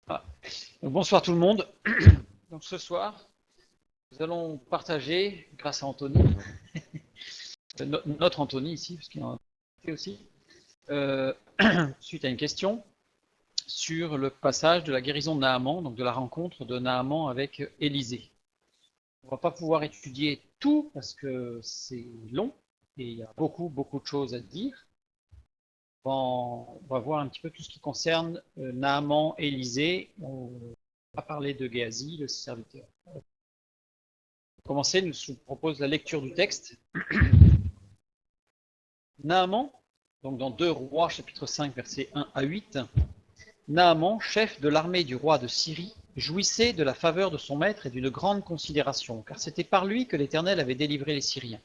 Ah. Bonsoir tout le monde. Donc ce soir, nous allons partager, grâce à Anthony, notre Anthony ici, parce qu'il y en a un aussi, euh, suite à une question sur le passage de la guérison de Naaman, donc de la rencontre de Naaman avec Élisée. On ne va pas pouvoir étudier tout parce que c'est long et il y a beaucoup de choses à dire. On va voir un petit peu tout ce qui concerne Naaman, Élisée. On va parler de Géasi, le serviteur. Pour commencer, je vous propose la lecture du texte. Naaman, donc dans 2 Rois, chapitre 5, versets 1 à 8, Naaman, chef de l'armée du roi de Syrie, jouissait de la faveur de son maître et d'une grande considération, car c'était par lui que l'Éternel avait délivré les Syriens.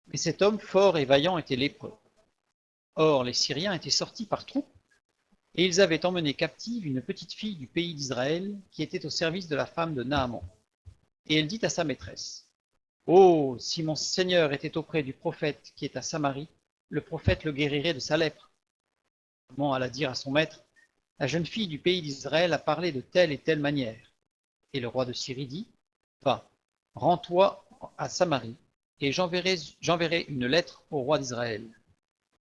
Mais cet homme fort et vaillant était lépreux. Or, les Syriens étaient sortis par troupes, et ils avaient emmené captive une petite fille du pays d'Israël, qui était au service de la femme de Naaman. Et elle dit à sa maîtresse: Oh, si mon Seigneur était auprès du prophète qui est à Samarie, le prophète le guérirait de sa lèpre. Naaman alla dire à son maître: La jeune fille du pays d'Israël a parlé de telle et telle manière. Et le roi de Syrie dit: Va, rends-toi à Samarie, et j'enverrai une lettre au roi d'Israël.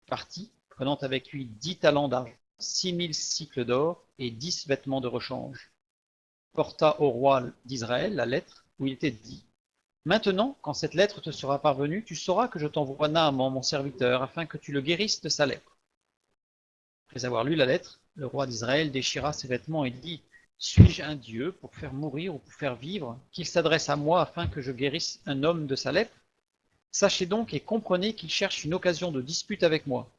Parti, prenant avec lui 10 talents d'argent, 6000 cycles d'or et 10 vêtements de rechange, porta au roi d'Israël la lettre où il était dit: Maintenant, quand cette lettre te sera parvenue, tu sauras que je t'envoie Naaman, mon serviteur, afin que tu le guérisses de sa lèpre. Après avoir lu la lettre, le roi d'Israël déchira ses vêtements et dit: Suis-je un Dieu pour faire mourir ou pour faire vivre, qu'il s'adresse à moi afin que je guérisse un homme de sa lèpre? Sachez donc et comprenez qu'il cherche une occasion de dispute avec moi.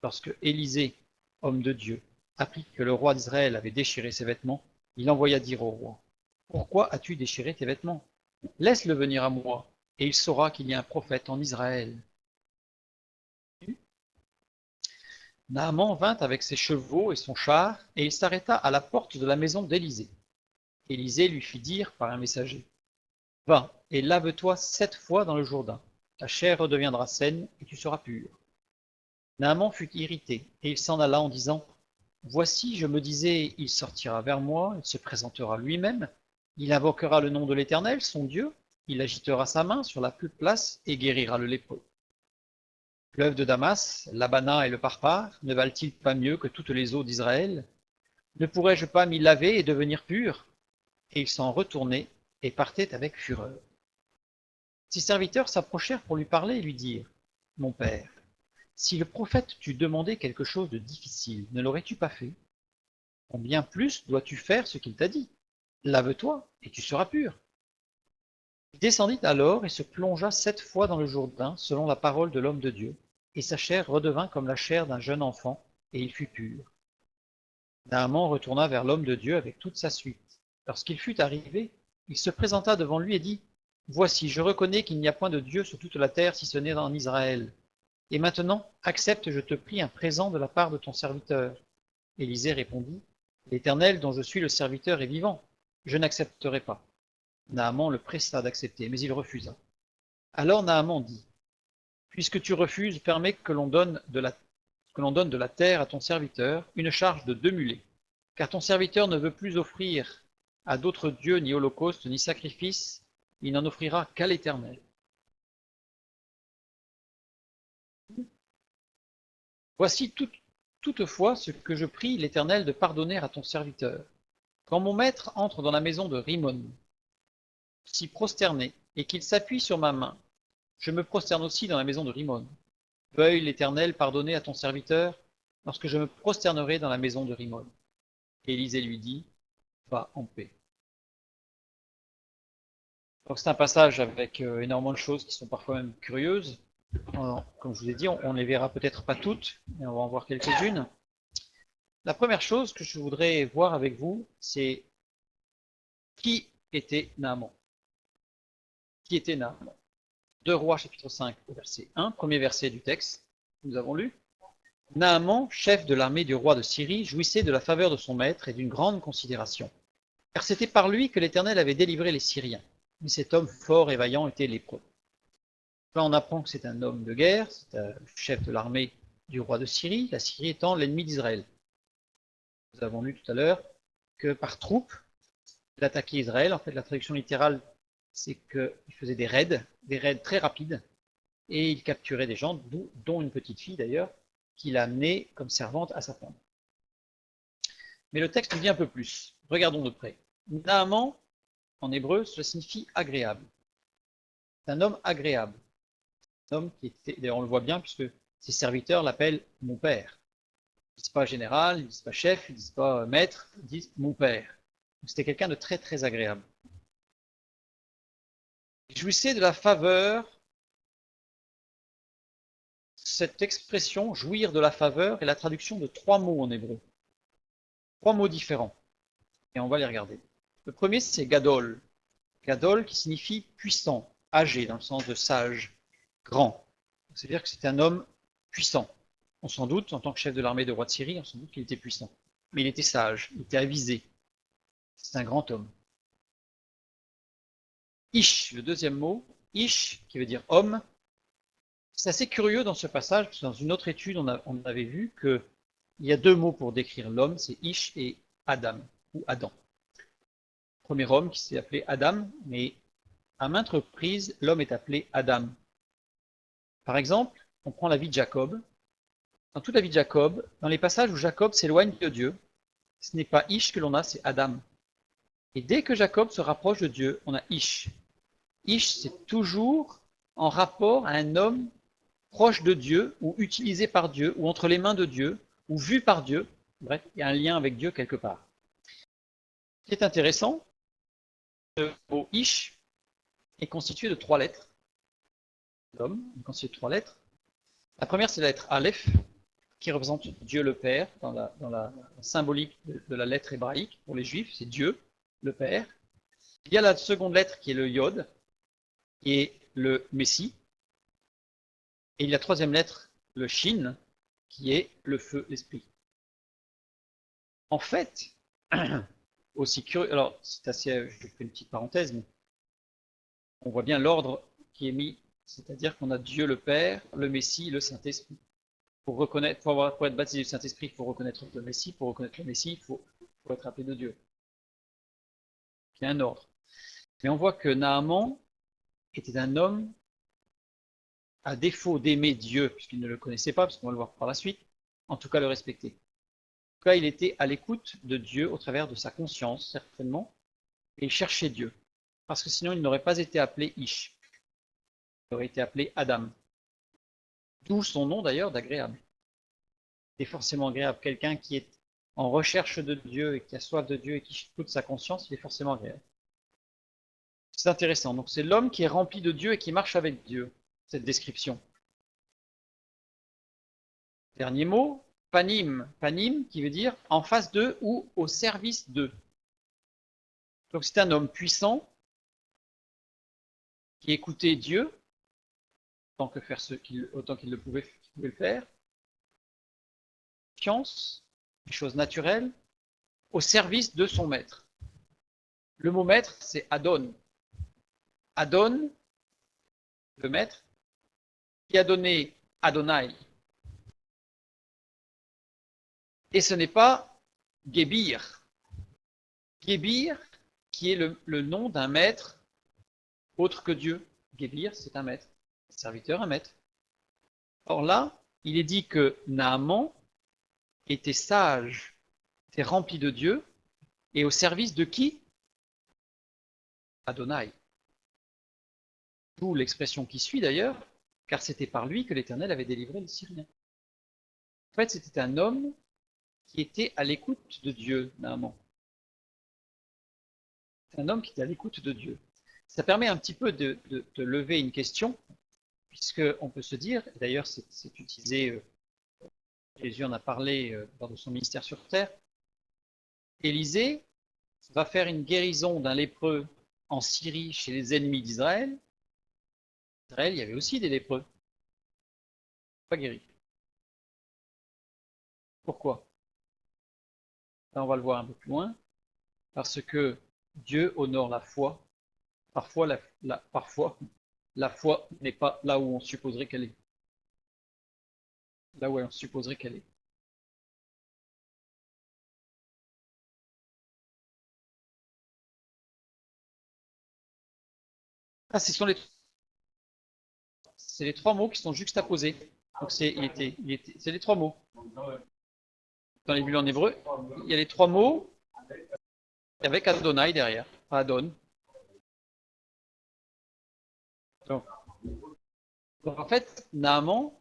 Lorsque Élisée, homme de Dieu, apprit que le roi d'Israël avait déchiré ses vêtements, il envoya dire au roi: Pourquoi as-tu déchiré tes vêtements? Laisse-le venir à moi, et il saura qu'il y a un prophète en Israël. Naaman vint avec ses chevaux et son char, et il s'arrêta à la porte de la maison d'Élisée. Élisée lui fit dire par un messager: Va et lave-toi 7 fois dans le Jourdain. Ta chair redeviendra saine et tu seras pur. Naaman fut irrité, et il s'en alla en disant: Voici, je me disais, il sortira vers moi, il se présentera lui-même, il invoquera le nom de l'Éternel, son Dieu, il agitera sa main sur la place et guérira le lépreux. Fleuve de Damas, l'Abana et le Parpar ne valent-ils pas mieux que toutes les eaux d'Israël? Ne pourrais-je pas m'y laver et devenir pur? Et il s'en retournait et partait avec fureur. Ses serviteurs s'approchèrent pour lui parler et lui dirent: Mon père, si le prophète t'eût demandé quelque chose de difficile, ne l'aurais-tu pas fait? Combien plus dois-tu faire ce qu'il t'a dit? Lave-toi et tu seras pur. Il descendit alors et se plongea 7 fois dans le Jourdain, selon la parole de l'homme de Dieu, et sa chair redevint comme la chair d'un jeune enfant, et il fut pur. Naaman retourna vers l'homme de Dieu avec toute sa suite. Lorsqu'il fut arrivé, il se présenta devant lui et dit: Voici, je reconnais qu'il n'y a point de Dieu sur toute la terre si ce n'est en Israël. Et maintenant, accepte, je te prie, un présent de la part de ton serviteur. Élisée répondit: L'Éternel dont je suis le serviteur est vivant. Je n'accepterai pas. Naaman le pressa d'accepter, mais il refusa. Alors Naaman dit: Puisque tu refuses, permets que l'on donne de la terre à ton serviteur, une charge de 2 mulets. Car ton serviteur ne veut plus offrir à d'autres dieux ni holocauste ni sacrifice, il n'en offrira qu'à l'Éternel. Voici toutefois ce que je prie l'Éternel de pardonner à ton serviteur. Quand mon maître entre dans la maison de Rimon, s'y prosterner, et qu'il s'appuie sur ma main, je me prosterne aussi dans la maison de Rimon. Veuille l'Éternel pardonner à ton serviteur lorsque je me prosternerai dans la maison de Rimon. Élisée lui dit: Va en paix. Donc c'est un passage avec énormément de choses qui sont parfois même curieuses. Comme je vous ai dit, on ne les verra peut-être pas toutes, mais on va en voir quelques-unes. La première chose que je voudrais voir avec vous, c'est qui était Naaman. Qui était Naaman? 2 Rois chapitre 5 verset 1, premier verset du texte, nous avons lu. Naaman, chef de l'armée du roi de Syrie, jouissait de la faveur de son maître et d'une grande considération, car c'était par lui que l'Éternel avait délivré les Syriens. Mais cet homme fort et vaillant était lépreux. Là, on apprend que c'est un homme de guerre, c'est un chef de l'armée du roi de Syrie, la Syrie étant l'ennemi d'Israël. Nous avons lu tout à l'heure que par troupe, il attaquait Israël. En fait, la traduction littérale, c'est qu'il faisait des raids très rapides, et il capturait des gens, dont une petite fille d'ailleurs, qu'il a amenée comme servante à sa femme. Mais le texte nous dit un peu plus. Regardons de près. Naaman, en hébreu, cela signifie agréable. C'est un homme agréable. Un homme qui était, d'ailleurs on le voit bien, puisque ses serviteurs l'appellent mon père. Ils ne disent pas général, ils ne disent pas chef, ils ne disent pas maître, ils disent mon père. C'était quelqu'un de très très agréable. Il jouissait de la faveur. Cette expression, jouir de la faveur, est la traduction de 3 mots en hébreu. 3 mots différents. Et on va les regarder. Le premier, c'est gadol. Gadol qui signifie puissant, âgé, dans le sens de sage, grand. C'est-à-dire que c'était un homme puissant. On s'en doute, en tant que chef de l'armée de roi de Syrie, on s'en doute qu'il était puissant. Mais il était sage, il était avisé. C'est un grand homme. Ish, le deuxième mot, Ish, qui veut dire homme. C'est assez curieux dans ce passage, parce que dans une autre étude, on avait vu qu'il y a 2 mots pour décrire l'homme, c'est Ish et Adam, ou Adam. Le premier homme qui s'est appelé Adam, mais à maintes reprises, l'homme est appelé Adam. Par exemple, on prend la vie de Jacob. Dans toute la vie de Jacob, dans les passages où Jacob s'éloigne de Dieu, ce n'est pas Ish que l'on a, c'est Adam. Et dès que Jacob se rapproche de Dieu, on a Ish. Ish, c'est toujours en rapport à un homme proche de Dieu, ou utilisé par Dieu, ou entre les mains de Dieu, ou vu par Dieu. Bref, il y a un lien avec Dieu quelque part. Ce qui est intéressant, le mot Ish est constitué de 3 lettres. L'homme est constitué de 3 lettres. La première, c'est la lettre Aleph, qui représente Dieu le Père, dans la symbolique de la lettre hébraïque. Pour les Juifs, c'est Dieu, le Père. Il y a la seconde lettre qui est le Yod, qui est le Messie. Et il y a la troisième lettre, le Shin, qui est le feu, l'esprit. En fait, aussi curieux, alors c'est assez, je fais une petite parenthèse, mais on voit bien l'ordre qui est mis, c'est-à-dire qu'on a Dieu le Père, le Messie, le Saint-Esprit. Pour reconnaître, pour être baptisé du Saint-Esprit, il faut reconnaître le Messie. Pour reconnaître le Messie, il faut être appelé de Dieu. Il y a un ordre. Mais on voit que Naaman était un homme, à défaut d'aimer Dieu, puisqu'il ne le connaissait pas, parce qu'on va le voir par la suite, en tout cas le respecter. En tout cas, il était à l'écoute de Dieu au travers de sa conscience, certainement, et il cherchait Dieu. Parce que sinon, il n'aurait pas été appelé Ish. Il aurait été appelé Adam. D'où son nom d'ailleurs d'agréable. C'est forcément agréable. Quelqu'un qui est en recherche de Dieu et qui a soif de Dieu et qui écoute sa conscience, il est forcément agréable. C'est intéressant. Donc c'est l'homme qui est rempli de Dieu et qui marche avec Dieu, cette description. Dernier mot, panim. Panim qui veut dire en face d'eux ou au service d'eux. Donc c'est un homme puissant qui écoutait Dieu autant qu'il le pouvait le faire. Confiance, des choses naturelles, au service de son maître. Le mot maître, c'est Adon. Adon, le maître, qui a donné Adonai. Et ce n'est pas Gebir. Gebir, qui est le nom d'un maître autre que Dieu. Gebir, c'est un maître. Un serviteur, un maître. Or là, il est dit que Naaman était sage, était rempli de Dieu, et au service de qui? Adonai. D'où l'expression qui suit d'ailleurs, car c'était par lui que l'Éternel avait délivré les Syriens. En fait, c'était un homme qui était à l'écoute de Dieu, Naaman. C'est un homme qui était à l'écoute de Dieu. Ça permet un petit peu de lever une question, puisqu'on peut se dire, d'ailleurs c'est utilisé, Jésus en a parlé lors de son ministère sur terre, Élisée va faire une guérison d'un lépreux en Syrie chez les ennemis d'Israël. Israël, il y avait aussi des lépreux. Pas guéris. Pourquoi? Là, on va le voir un peu plus loin. Parce que Dieu honore la foi. Parfois, la foi n'est pas là où on supposerait qu'elle est. Là où on supposerait qu'elle est. Ah, c'est les trois mots qui sont juxtaposés. Donc c'est les trois mots. Dans les bulles en hébreu, il y a les trois mots avec Adonai derrière. Adon. Donc, en fait, Naaman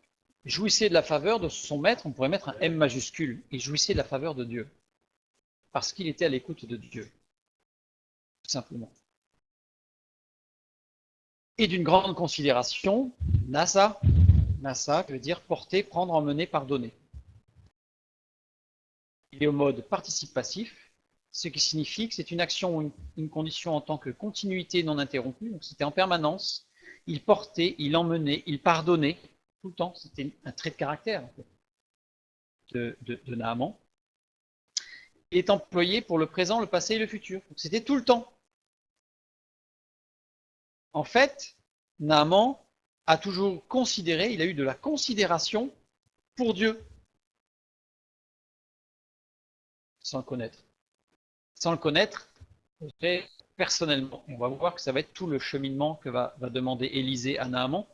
jouissait de la faveur de son maître, on pourrait mettre un M majuscule, il jouissait de la faveur de Dieu. Parce qu'il était à l'écoute de Dieu. Tout simplement. Et d'une grande considération, Nasa. Nasa veut dire porter, prendre, emmener, pardonner. Il est au mode participe passif, ce qui signifie que c'est une action ou une condition en tant que continuité non interrompue, donc c'était en permanence, il portait, il emmenait, il pardonnait, tout le temps, c'était un trait de caractère en fait, de Naaman. Il est employé pour le présent, le passé et le futur, donc c'était tout le temps. En fait, Naaman a toujours considéré, il a eu de la considération pour Dieu, sans le connaître. Sans le connaître, personnellement, on va voir que ça va être tout le cheminement que va demander Élisée à Naaman,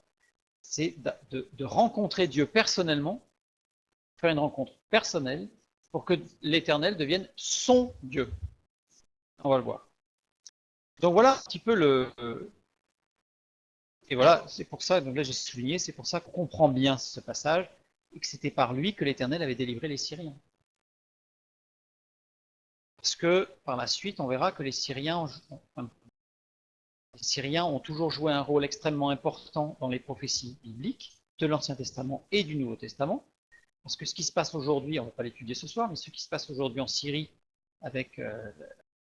c'est de rencontrer Dieu personnellement, faire une rencontre personnelle, pour que l'Éternel devienne son Dieu. On va le voir. Donc voilà un petit peu et voilà, c'est pour ça, donc là j'ai souligné, c'est pour ça qu'on comprend bien ce passage, et que c'était par lui que l'Éternel avait délivré les Syriens. Parce que par la suite, on verra que les Syriens ont toujours joué un rôle extrêmement important dans les prophéties bibliques de l'Ancien Testament et du Nouveau Testament. Parce que ce qui se passe aujourd'hui, on ne va pas l'étudier ce soir, mais ce qui se passe aujourd'hui en Syrie, avec la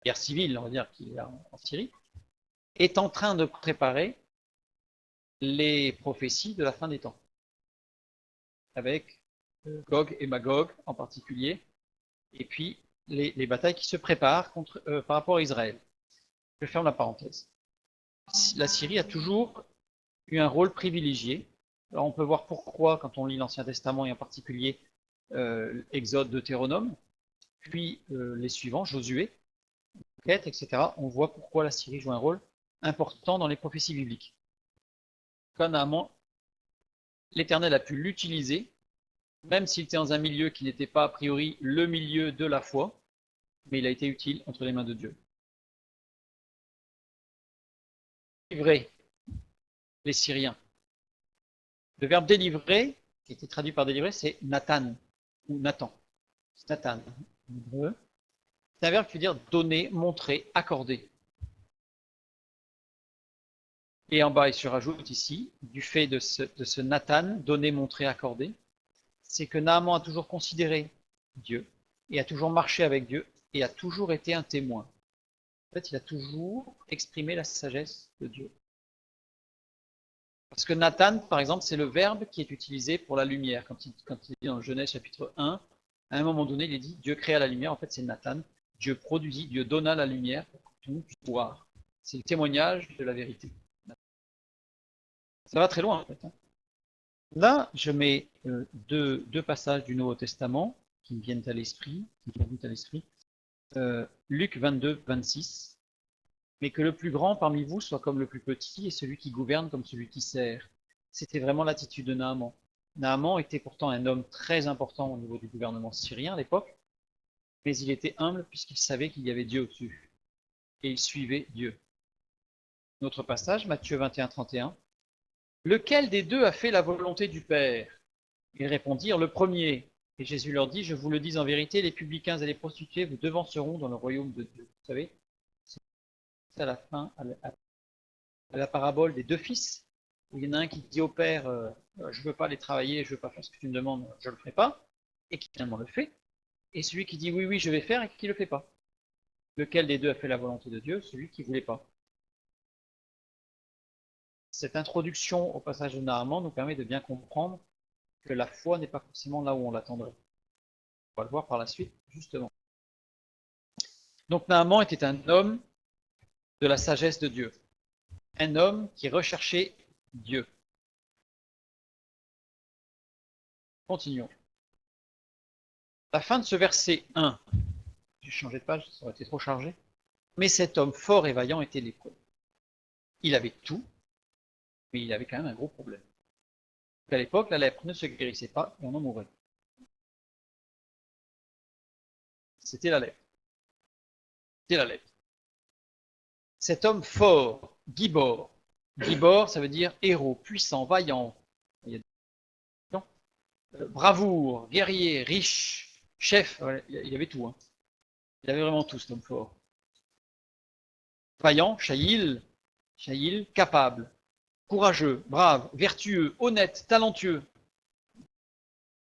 guerre civile, on va dire, qu'il y a en Syrie, est en train de préparer les prophéties de la fin des temps. Avec Gog et Magog en particulier, et puis les batailles qui se préparent par rapport à Israël. Je ferme la parenthèse. La Syrie a toujours eu un rôle privilégié. Alors on peut voir pourquoi quand on lit l'Ancien Testament et en particulier Exode, Deutéronome, puis les suivants, Josué, Quête, etc. On voit pourquoi la Syrie joue un rôle important dans les prophéties bibliques. Naaman, l'Éternel a pu l'utiliser, même s'il était dans un milieu qui n'était pas a priori le milieu de la foi, mais il a été utile entre les mains de Dieu. Délivrer les Syriens. Le verbe délivrer, qui a été traduit par délivrer, c'est Nathan, ou Nathan. C'est Nathan. C'est un verbe qui veut dire donner, montrer, accorder. Et en bas, il se rajoute ici, du fait de ce Nathan, donner, montrer, accorder, c'est que Naaman a toujours considéré Dieu, et a toujours marché avec Dieu, et a toujours été un témoin. En fait, il a toujours exprimé la sagesse de Dieu. Parce que Nathan, par exemple, c'est le verbe qui est utilisé pour la lumière. Quand il dit dans Genèse chapitre 1, à un moment donné, il est dit Dieu créa la lumière. En fait, c'est Nathan. Dieu produisit, Dieu donna la lumière pour que tout le monde puisse voir. C'est le témoignage de la vérité. Ça va très loin, en fait. Là, je mets deux passages du Nouveau Testament qui me viennent à l'esprit, Luc 22, 26. Mais que le plus grand parmi vous soit comme le plus petit et celui qui gouverne comme celui qui sert. C'était vraiment l'attitude de Naaman. Naaman était pourtant un homme très important au niveau du gouvernement syrien à l'époque, mais il était humble puisqu'il savait qu'il y avait Dieu au-dessus. Et il suivait Dieu. Notre passage, Matthieu 21, 31. Lequel des deux a fait la volonté du Père? Ils répondirent, le premier. Et Jésus leur dit, je vous le dis en vérité, les publicains et les prostituées vous devanceront dans le royaume de Dieu. Vous savez, c'est à la fin, à la parabole des deux fils, où il y en a un qui dit au père, je ne veux pas aller travailler, je ne veux pas faire ce que tu me demandes, je ne le ferai pas, et qui finalement le fait, et celui qui dit oui, oui, je vais faire, et qui ne le fait pas. Lequel des deux a fait la volonté de Dieu? Celui qui ne voulait pas. Cette introduction au passage de Naaman nous permet de bien comprendre que la foi n'est pas forcément là où on l'attendrait. On va le voir par la suite, justement. Donc Naaman était un homme de la sagesse de Dieu, un homme qui recherchait Dieu. Continuons. La fin de ce verset 1, j'ai changé de page, ça aurait été trop chargé. Mais cet homme fort et vaillant était lépreux. Il avait tout, mais il avait quand même un gros problème. À l'époque, la lèpre ne se guérissait pas et on en mourait. C'était la lèpre. C'était la lèpre. Cet homme fort, Gibor. Gibor, ça veut dire héros, puissant, vaillant. Bravoure, guerrier, riche, chef. Il avait tout. Hein. Il avait vraiment tout, cet homme fort. Vaillant, Shaïl, capable, courageux, brave, vertueux, honnête, talentueux.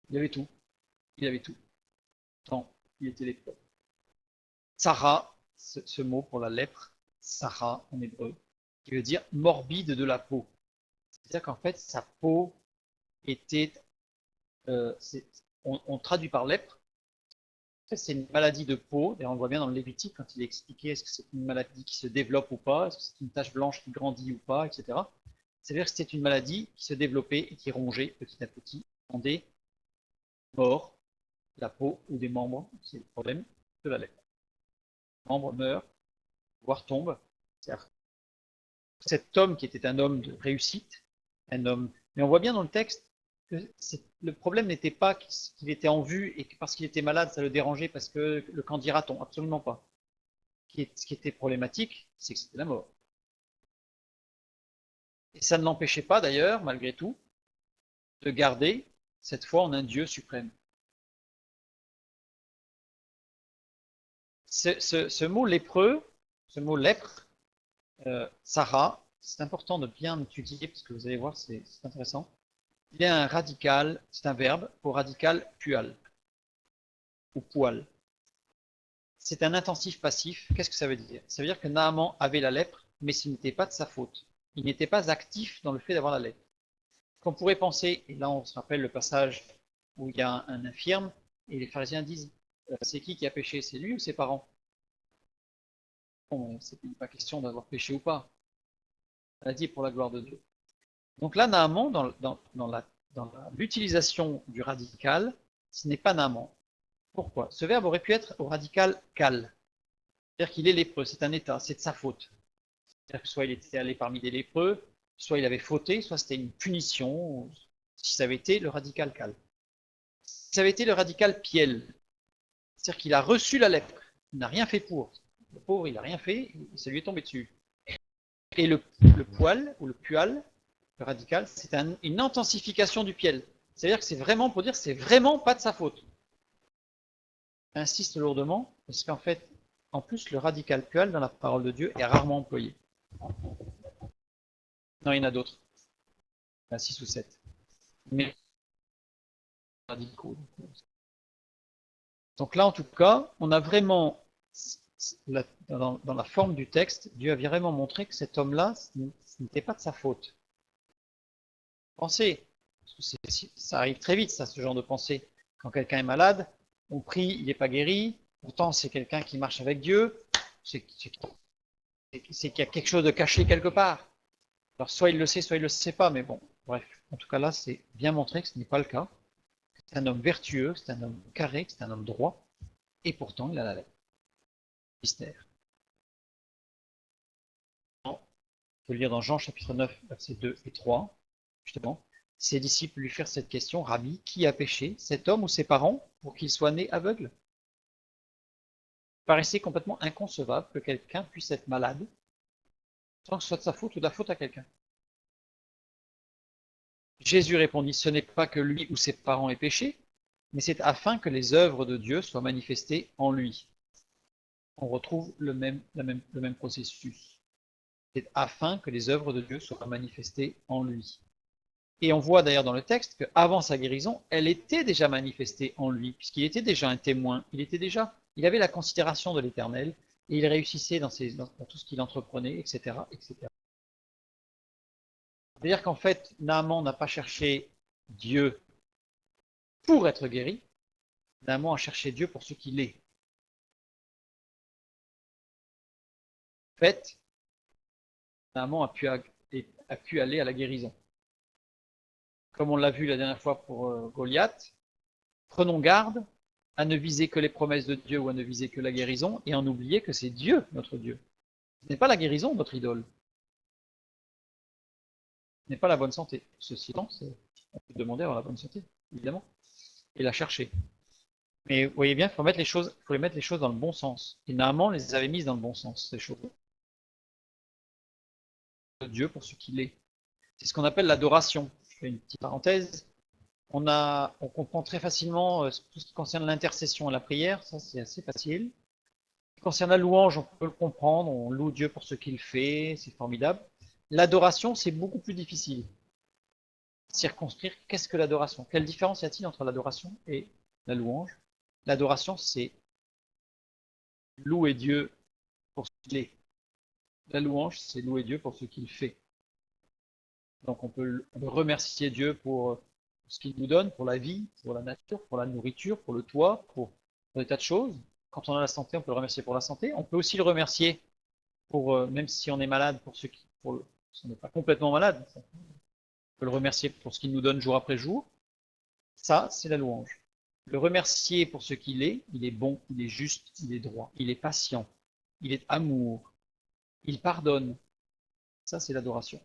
Il avait tout. Il avait tout. Tant il était lépreux. Sarah, ce mot pour la lèpre, Sarah en hébreu, qui veut dire morbide de la peau. C'est-à-dire qu'en fait, sa peau était. On traduit par lèpre. C'est une maladie de peau. Et on le voit bien dans le Lévitique quand il est expliqué est-ce que c'est une maladie qui se développe ou pas, est-ce que c'est une tache blanche qui grandit ou pas, etc. C'est-à-dire que c'était une maladie qui se développait et qui rongeait petit à petit en des morts, la peau ou des membres. C'est le problème de la lèpre. Les membres meurent, voire tombent. Cet homme qui était un homme de réussite, un homme. Mais on voit bien dans le texte que le problème n'était pas qu'il était en vue et que parce qu'il était malade, ça le dérangeait parce que le camp dira-t-on, absolument pas. Ce qui était problématique, c'est que c'était la mort. Et ça ne l'empêchait pas d'ailleurs, malgré tout, de garder cette foi en un Dieu suprême. Ce mot lépreux, ce mot lèpre, Sarah, c'est important de bien étudier parce que vous allez voir, c'est intéressant. Il y a un radical, c'est un verbe, au radical pual, ou poil. C'est un intensif passif. Qu'est-ce que ça veut dire? Ça veut dire que Naaman avait la lèpre, mais ce n'était pas de sa faute. Il n'était pas actif dans le fait d'avoir la lèpre. Qu'on pourrait penser, et là on se rappelle le passage où il y a un infirme, et les pharisiens disent, c'est qui a péché? C'est lui ou ses parents? Bon, c'est pas question d'avoir péché ou pas. Elle a dit pour la gloire de Dieu. Donc là, Naaman, dans l'utilisation du radical, ce n'est pas Naaman. Pourquoi? Ce verbe aurait pu être au radical cal. C'est-à-dire qu'il est lépreux, c'est un état, c'est de sa faute. C'est-à-dire que soit il était allé parmi des lépreux, soit il avait fauté, soit c'était une punition, si ça avait été le radical cal. Si ça avait été le radical piel, c'est-à-dire qu'il a reçu la lèpre, il n'a rien fait pour. Le pauvre, il n'a rien fait, ça lui est tombé dessus. Et le poil, ou le pual, le radical, c'est une intensification du piel. C'est-à-dire que c'est vraiment pour dire que c'est vraiment pas de sa faute. Insiste lourdement, parce qu'en fait, en plus, le radical pual dans la parole de Dieu est rarement employé. Non, il y en a d'autres. Il y en a 6 ou 7. Mais radicaux. Donc là, en tout cas, on a vraiment, dans la forme du texte, Dieu a vraiment montré que cet homme-là, ce n'était pas de sa faute. Pensez, ça arrive très vite, ça, ce genre de pensée. Quand quelqu'un est malade, on prie, il n'est pas guéri, pourtant c'est quelqu'un qui marche avec Dieu, c'est qu'il y a quelque chose de caché quelque part. Alors soit il le sait, soit il ne le sait pas, mais bon, bref. En tout cas là, c'est bien montré que ce n'est pas le cas. C'est un homme vertueux, c'est un homme carré, c'est un homme droit, et pourtant il a la lèpre. Mystère. On peut lire dans Jean chapitre 9, versets 2 et 3, justement. Ses disciples lui firent cette question, Rabbi, qui a péché, cet homme ou ses parents, pour qu'il soit né aveugle? Il paraissait complètement inconcevable que quelqu'un puisse être malade sans que ce soit de sa faute ou de la faute à quelqu'un. Jésus répondit, ce n'est pas que lui ou ses parents aient péché, mais c'est afin que les œuvres de Dieu soient manifestées en lui. On retrouve le même processus. C'est afin que les œuvres de Dieu soient manifestées en lui. Et on voit d'ailleurs dans le texte qu'avant sa guérison, elle était déjà manifestée en lui, puisqu'il était déjà un témoin, il avait la considération de l'Éternel, et il réussissait dans tout ce qu'il entreprenait, etc., etc. C'est-à-dire qu'en fait, Naaman n'a pas cherché Dieu pour être guéri, Naaman a cherché Dieu pour ce qu'il est. En fait, Naaman a pu aller à la guérison. Comme on l'a vu la dernière fois pour Goliath, prenons garde à ne viser que les promesses de Dieu ou à ne viser que la guérison et en oublier que c'est Dieu, notre Dieu. Ce n'est pas la guérison, votre idole. n'est pas la bonne santé. Ceci étant, on peut demander à avoir la bonne santé, évidemment, et la chercher. Mais vous voyez bien, il faut mettre les choses, faut les mettre les choses dans le bon sens. Et Naaman les avait mises dans le bon sens, ces choses. Dieu pour ce qu'il est. C'est ce qu'on appelle l'adoration. Je fais une petite parenthèse. On comprend très facilement tout ce qui concerne l'intercession et la prière, ça c'est assez facile. Ce qui concerne la louange, on peut le comprendre, on loue Dieu pour ce qu'il fait, c'est formidable. L'adoration, c'est beaucoup plus difficile. Circonscrire, qu'est-ce que l'adoration? Quelle différence y a-t-il entre l'adoration et la louange? L'adoration, c'est louer Dieu pour ce qu'il est. La louange, c'est louer Dieu pour ce qu'il fait. Donc on peut remercier Dieu pour ce qu'il nous donne, pour la vie, pour la nature, pour la nourriture, pour le toit, pour des tas de choses. Quand on a la santé, on peut le remercier pour la santé. On peut aussi le remercier pour, même si on est malade, si on n'est pas complètement malade, on peut le remercier pour ce qu'il nous donne jour après jour. Ça, c'est la louange. Le remercier pour ce qu'il est, il est bon, il est juste, il est droit, il est patient, il est amour, il pardonne. Ça, c'est l'adoration.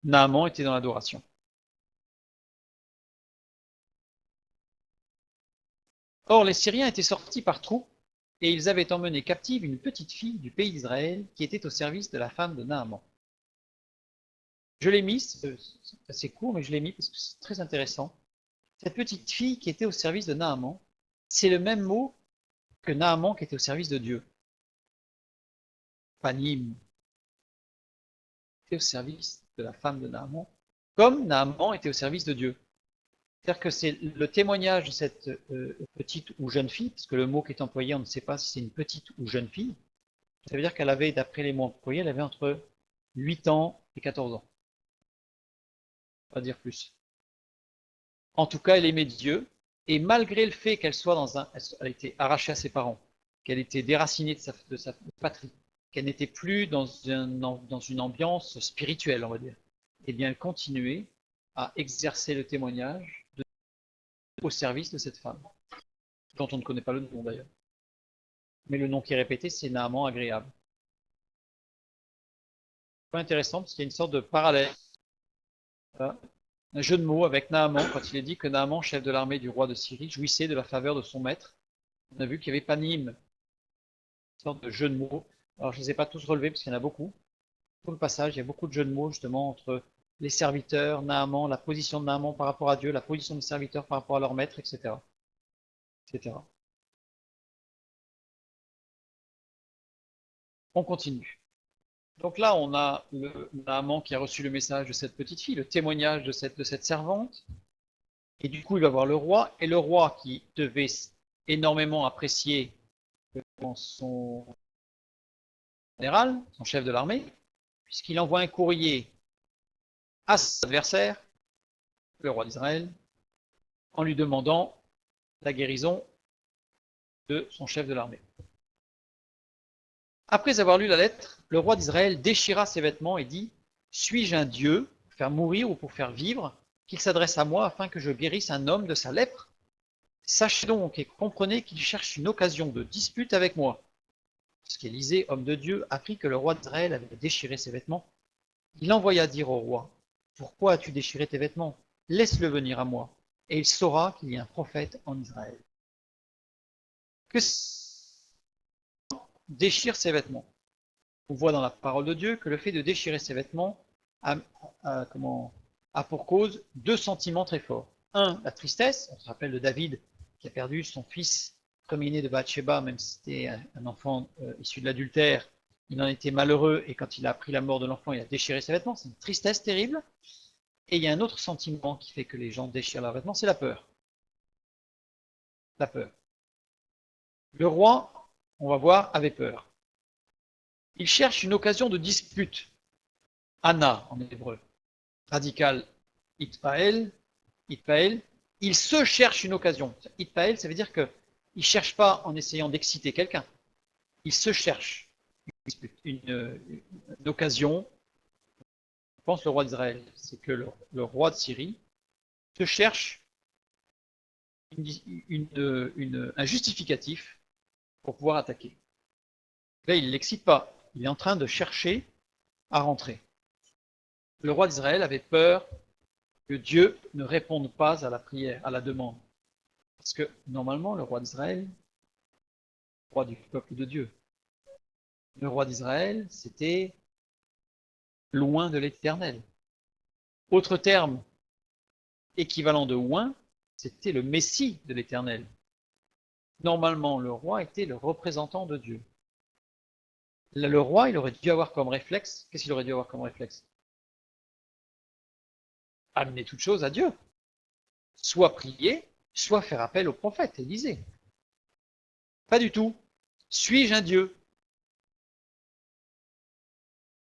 Naaman était dans l'adoration. Or, les Syriens étaient sortis par troupes, et ils avaient emmené captive une petite fille du pays d'Israël qui était au service de la femme de Naaman. Je l'ai mis, c'est assez court, mais je l'ai mis parce que c'est très intéressant. Cette petite fille qui était au service de Naaman, c'est le même mot que Naaman qui était au service de Dieu. Panim était au service de la femme de Naaman, comme Naaman était au service de Dieu. C'est-à-dire que c'est le témoignage de cette petite ou jeune fille, parce que le mot qui est employé, on ne sait pas si c'est une petite ou jeune fille. Ça veut dire qu'elle avait, d'après les mots employés, elle avait entre 8 ans et 14 ans. Pas dire plus. En tout cas, elle aimait Dieu, et malgré le fait qu'elle soit elle a été arrachée à ses parents, qu'elle était déracinée de sa patrie, qu'elle n'était plus dans une ambiance spirituelle, on va dire, eh bien, elle continuait à exercer le témoignage au service de cette femme, dont on ne connaît pas le nom d'ailleurs. Mais le nom qui est répété, c'est Naaman agréable. C'est intéressant parce qu'il y a une sorte de parallèle, un jeu de mots avec Naaman, quand il est dit que Naaman, chef de l'armée du roi de Syrie, jouissait de la faveur de son maître. On a vu qu'il y avait Panim, une sorte de jeu de mots. Alors je ne les ai pas tous relevés parce qu'il y en a beaucoup. Tout le passage, il y a beaucoup de jeux de mots justement entre les serviteurs, Naaman, la position de Naaman par rapport à Dieu, la position des serviteurs par rapport à leur maître, etc. etc. On continue. Donc là, on a le Naaman qui a reçu le message de cette petite fille, le témoignage de cette servante. Et du coup, il va voir le roi. Et le roi, qui devait énormément apprécier son général, son chef de l'armée, puisqu'il envoie un courrier à son adversaire, le roi d'Israël, en lui demandant la guérison de son chef de l'armée. Après avoir lu la lettre, le roi d'Israël déchira ses vêtements et dit: Suis-je un Dieu pour faire mourir ou pour faire vivre, qu'il s'adresse à moi afin que je guérisse un homme de sa lèpre? Sachez donc et comprenez qu'il cherche une occasion de dispute avec moi. Lorsqu'Élisée, homme de Dieu, apprit que le roi d'Israël avait déchiré ses vêtements, il envoya dire au roi: Pourquoi as-tu déchiré tes vêtements? Laisse-le venir à moi, et il saura qu'il y a un prophète en Israël. Que déchire ses vêtements? On voit dans la parole de Dieu que le fait de déchirer ses vêtements a pour cause deux sentiments très forts. Un, la tristesse. On se rappelle de David qui a perdu son fils premier-né de Bathsheba, même si c'était un enfant issu de l'adultère. Il en était malheureux et quand il a appris la mort de l'enfant, il a déchiré ses vêtements. C'est une tristesse terrible. Et il y a un autre sentiment qui fait que les gens déchirent leurs vêtements, c'est la peur. La peur. Le roi, on va voir, avait peur. Il cherche une occasion de dispute. Anna en hébreu. Radical itpael, itpael. Il se cherche une occasion. Itpael, ça veut dire qu'il ne cherche pas en essayant d'exciter quelqu'un. Il se cherche une occasion. Je pense le roi d'Israël, c'est que le roi de Syrie se cherche un justificatif pour pouvoir attaquer. Là, il ne l'excite pas. Il est en train de chercher à rentrer. Le roi d'Israël avait peur que Dieu ne réponde pas à la prière, à la demande. Parce que normalement, le roi d'Israël, roi du peuple de Dieu, le roi d'Israël, c'était loin de l'Éternel. Autre terme équivalent de oint, c'était le Messie de l'Éternel. Normalement, le roi était le représentant de Dieu. Le roi, il aurait dû avoir comme réflexe, qu'est-ce qu'il aurait dû avoir comme réflexe? Amener toute chose à Dieu. Soit prier, soit faire appel au prophète, Élisée. Pas du tout. Suis-je un Dieu?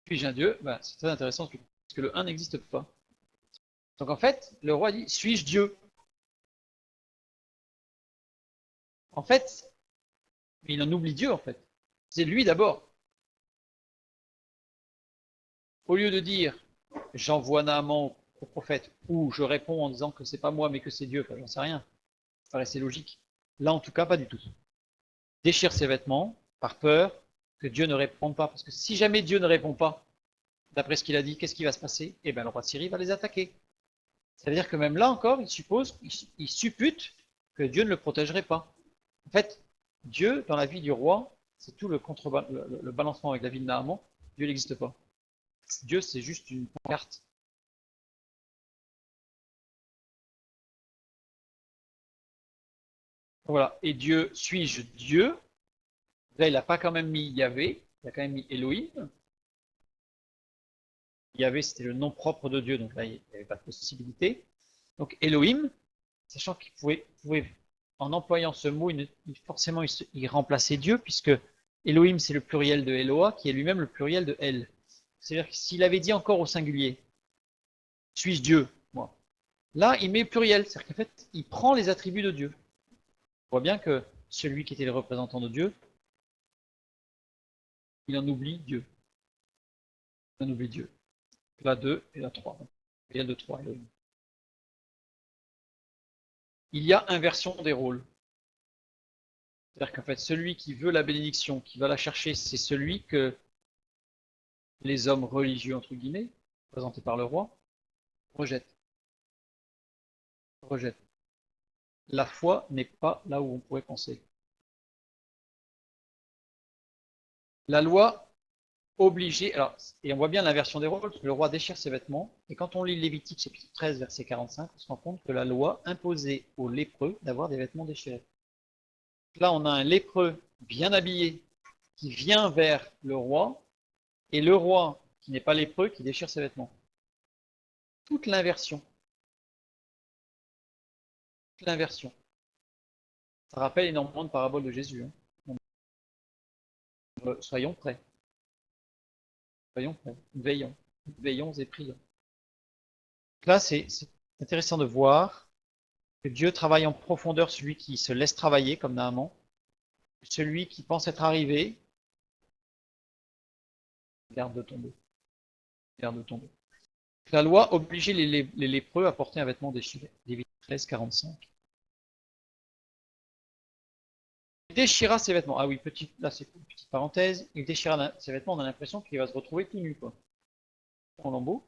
Suis-je un Dieu? Ben, c'est très intéressant parce que le 1 n'existe pas. Donc en fait, le roi dit, suis-je Dieu? En fait, il en oublie Dieu en fait. C'est lui d'abord. Au lieu de dire, j'envoie Naaman au prophète, ou je réponds en disant que c'est pas moi mais que c'est Dieu, enfin, j'en sais rien. Ça paraissait logique. Là en tout cas, pas du tout. Déchire ses vêtements par peur que Dieu ne réponde pas. Parce que si jamais Dieu ne répond pas, d'après ce qu'il a dit, qu'est-ce qui va se passer? Eh bien, le roi de Syrie va les attaquer. Ça veut dire que même là encore, il suppute que Dieu ne le protégerait pas. En fait, Dieu, dans la vie du roi, c'est tout le balancement avec la vie de Naaman, Dieu n'existe pas. Dieu, c'est juste une carte. Voilà. Et Dieu, suis-je Dieu? Là, il n'a pas quand même mis Yahvé, il a quand même mis Elohim. Yahvé, c'était le nom propre de Dieu, donc là, il n'y avait pas de possibilité. Donc Elohim, sachant qu'il pouvait, en employant ce mot, forcément, il remplaçait Dieu, puisque Elohim, c'est le pluriel de Eloah, qui est lui-même le pluriel de El. C'est-à-dire que s'il avait dit encore au singulier, suis-je Dieu, moi, là, il met pluriel, c'est-à-dire qu'en fait, il prend les attributs de Dieu. On voit bien que celui qui était le représentant de Dieu, il en oublie Dieu. Il en oublie Dieu. La 2 et la 3. Il y a 2, 3. Il y a inversion des rôles. C'est-à-dire qu'en fait, celui qui veut la bénédiction, qui va la chercher, c'est celui que les hommes religieux, entre guillemets, présentés par le roi, rejettent. Rejettent. La foi n'est pas là où on pourrait penser. La loi obligeait, alors, et on voit bien l'inversion des rôles, parce que le roi déchire ses vêtements, et quand on lit Lévitique chapitre 13, verset 45, on se rend compte que la loi imposait aux lépreux d'avoir des vêtements déchirés. Là, on a un lépreux bien habillé qui vient vers le roi, et le roi, qui n'est pas lépreux, qui déchire ses vêtements. Toute l'inversion. Toute l'inversion. Ça rappelle énormément de paraboles de Jésus. Hein. Soyons prêts. Soyons prêts. Veillons. Veillons et prions. Là, c'est intéressant de voir que Dieu travaille en profondeur celui qui se laisse travailler, comme Naaman, celui qui pense être arrivé, garde de tomber. Garde de tomber. La loi obligeait les lépreux à porter un vêtement déchiré. Lévitique 13, 45. Il déchira ses vêtements. Ah oui, là c'est une petite parenthèse. Il déchira ses vêtements, on a l'impression qu'il va se retrouver tout nu, quoi. En lambeaux.